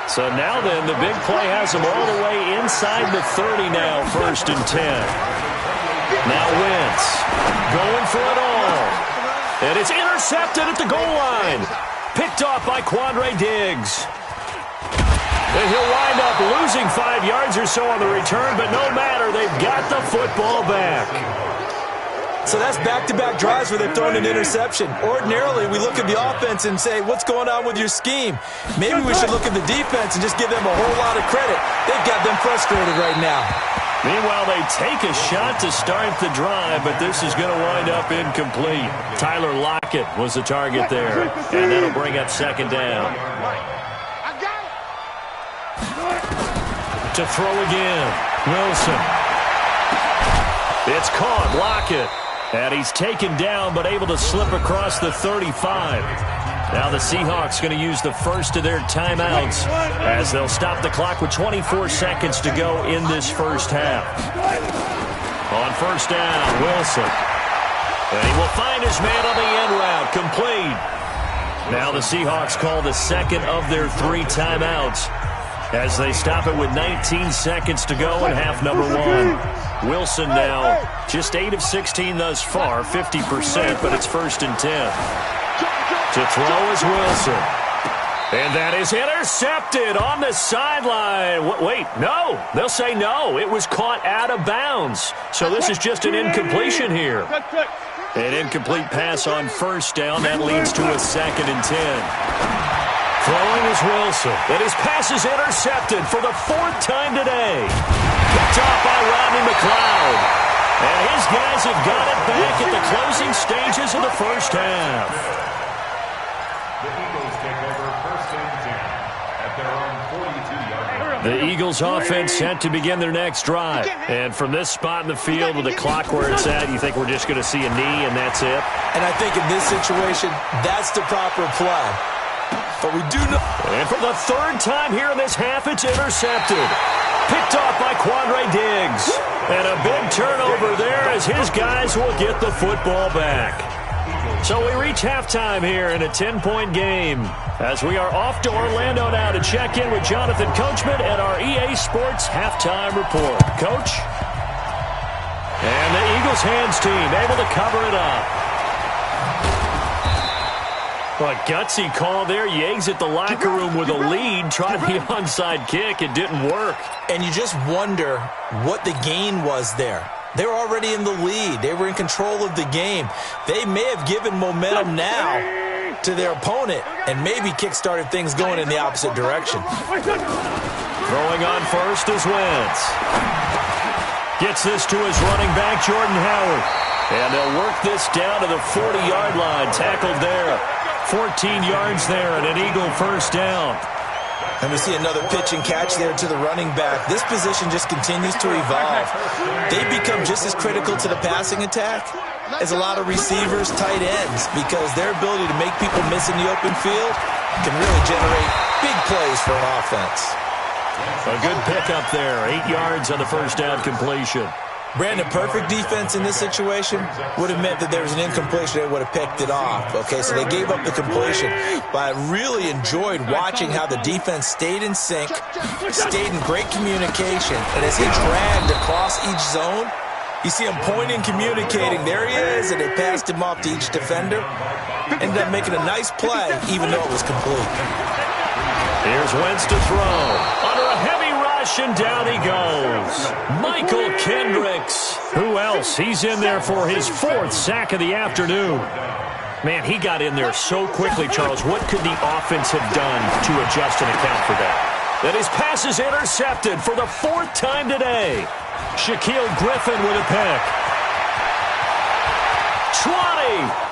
So now then, the big play has him all the way inside the 30 now, 1st and 10. Now Wentz going for it all. And it's intercepted at the goal line. Picked off by Quandre Diggs. And he'll wind up losing 5 yards or so on the return, but no matter, they've got the football back. So that's back-to-back drives where they've thrown an interception. Ordinarily, we look at the offense and say, what's going on with your scheme? Maybe we should look at the defense and just give them a whole lot of credit. They've got them frustrated right now. Meanwhile, they take a shot to start the drive, but this is going to wind up incomplete. Tyler Lockett was the target there, and that'll bring up 2nd down. To throw again, Wilson. It's caught, Lockett. And he's taken down, but able to slip across the 35. Now the Seahawks going to use the first of their timeouts as they'll stop the clock with 24 seconds to go in this first half. On 1st down, Wilson. And he will find his man on the end route, complete. Now the Seahawks call the second of their 3 timeouts. as they stop it with 19 seconds to go in half number one. Wilson now just 8 of 16 thus far, 50%, but it's 1st and 10. To throw is Wilson. And that is intercepted on the sideline. Wait, no. They'll say no. It was caught out of bounds. So this is just an incompletion here. An incomplete pass on 1st down. That leads to a 2nd and 10. Throwing is Wilson. And his pass is intercepted for the 4th time today. Picked off by Rodney McLeod. And his guys have got it back at the closing stages of the first half. The Eagles take over 1st and 10 at their own 42-yard line. The Eagles offense set to begin their next drive. And from this spot in the field with the clock where it's at, you think we're just going to see a knee and that's it? And I think in this situation, that's the proper play. But we do know. And for the 3rd time here in this half, it's intercepted. Picked off by Quandre Diggs. And a big turnover there as his guys will get the football back. So we reach halftime here in a 10-point game as we are off to Orlando now to check in with Jonathan Coachman at our EA Sports Halftime Report. Coach? And the Eagles hands team able to cover it up. A gutsy call there. You exit the locker room with a lead. Try the onside kick. It didn't work. And you just wonder what the gain was there. They were already in the lead. They were in control of the game. They may have given momentum now to their opponent and maybe kick-started things going in the opposite direction. Throwing on first is Wentz. Gets this to his running back, Jordan Howard. And they'll work this down to the 40-yard line. Tackled there. 14 yards there and an Eagle first down. And we see another pitch and catch there to the running back. This position just continues to evolve. They become just as critical to the passing attack as a lot of receivers, tight ends, because their ability to make people miss in the open field can really generate big plays for an offense. A good pickup there. 8 yards on the first down completion. Brandon, perfect defense in this situation would have meant that there was an incompletion. They would have picked it off. Okay, so they gave up the completion. But I really enjoyed watching how the defense stayed in sync, stayed in great communication. And as he dragged across each zone, you see him pointing, communicating. There he is, and they passed him off to each defender. Ended up making a nice play, even though it was complete. Here's Wentz to throw. Under a heavy rush, and down he goes. Michael Kendricks. Who else? He's in there for his 4th sack of the afternoon. Man, he got in there so quickly, Charles. What could the offense have done to adjust and account for that? And his pass is intercepted for the 4th time today. Shaquille Griffin with a pick. 20.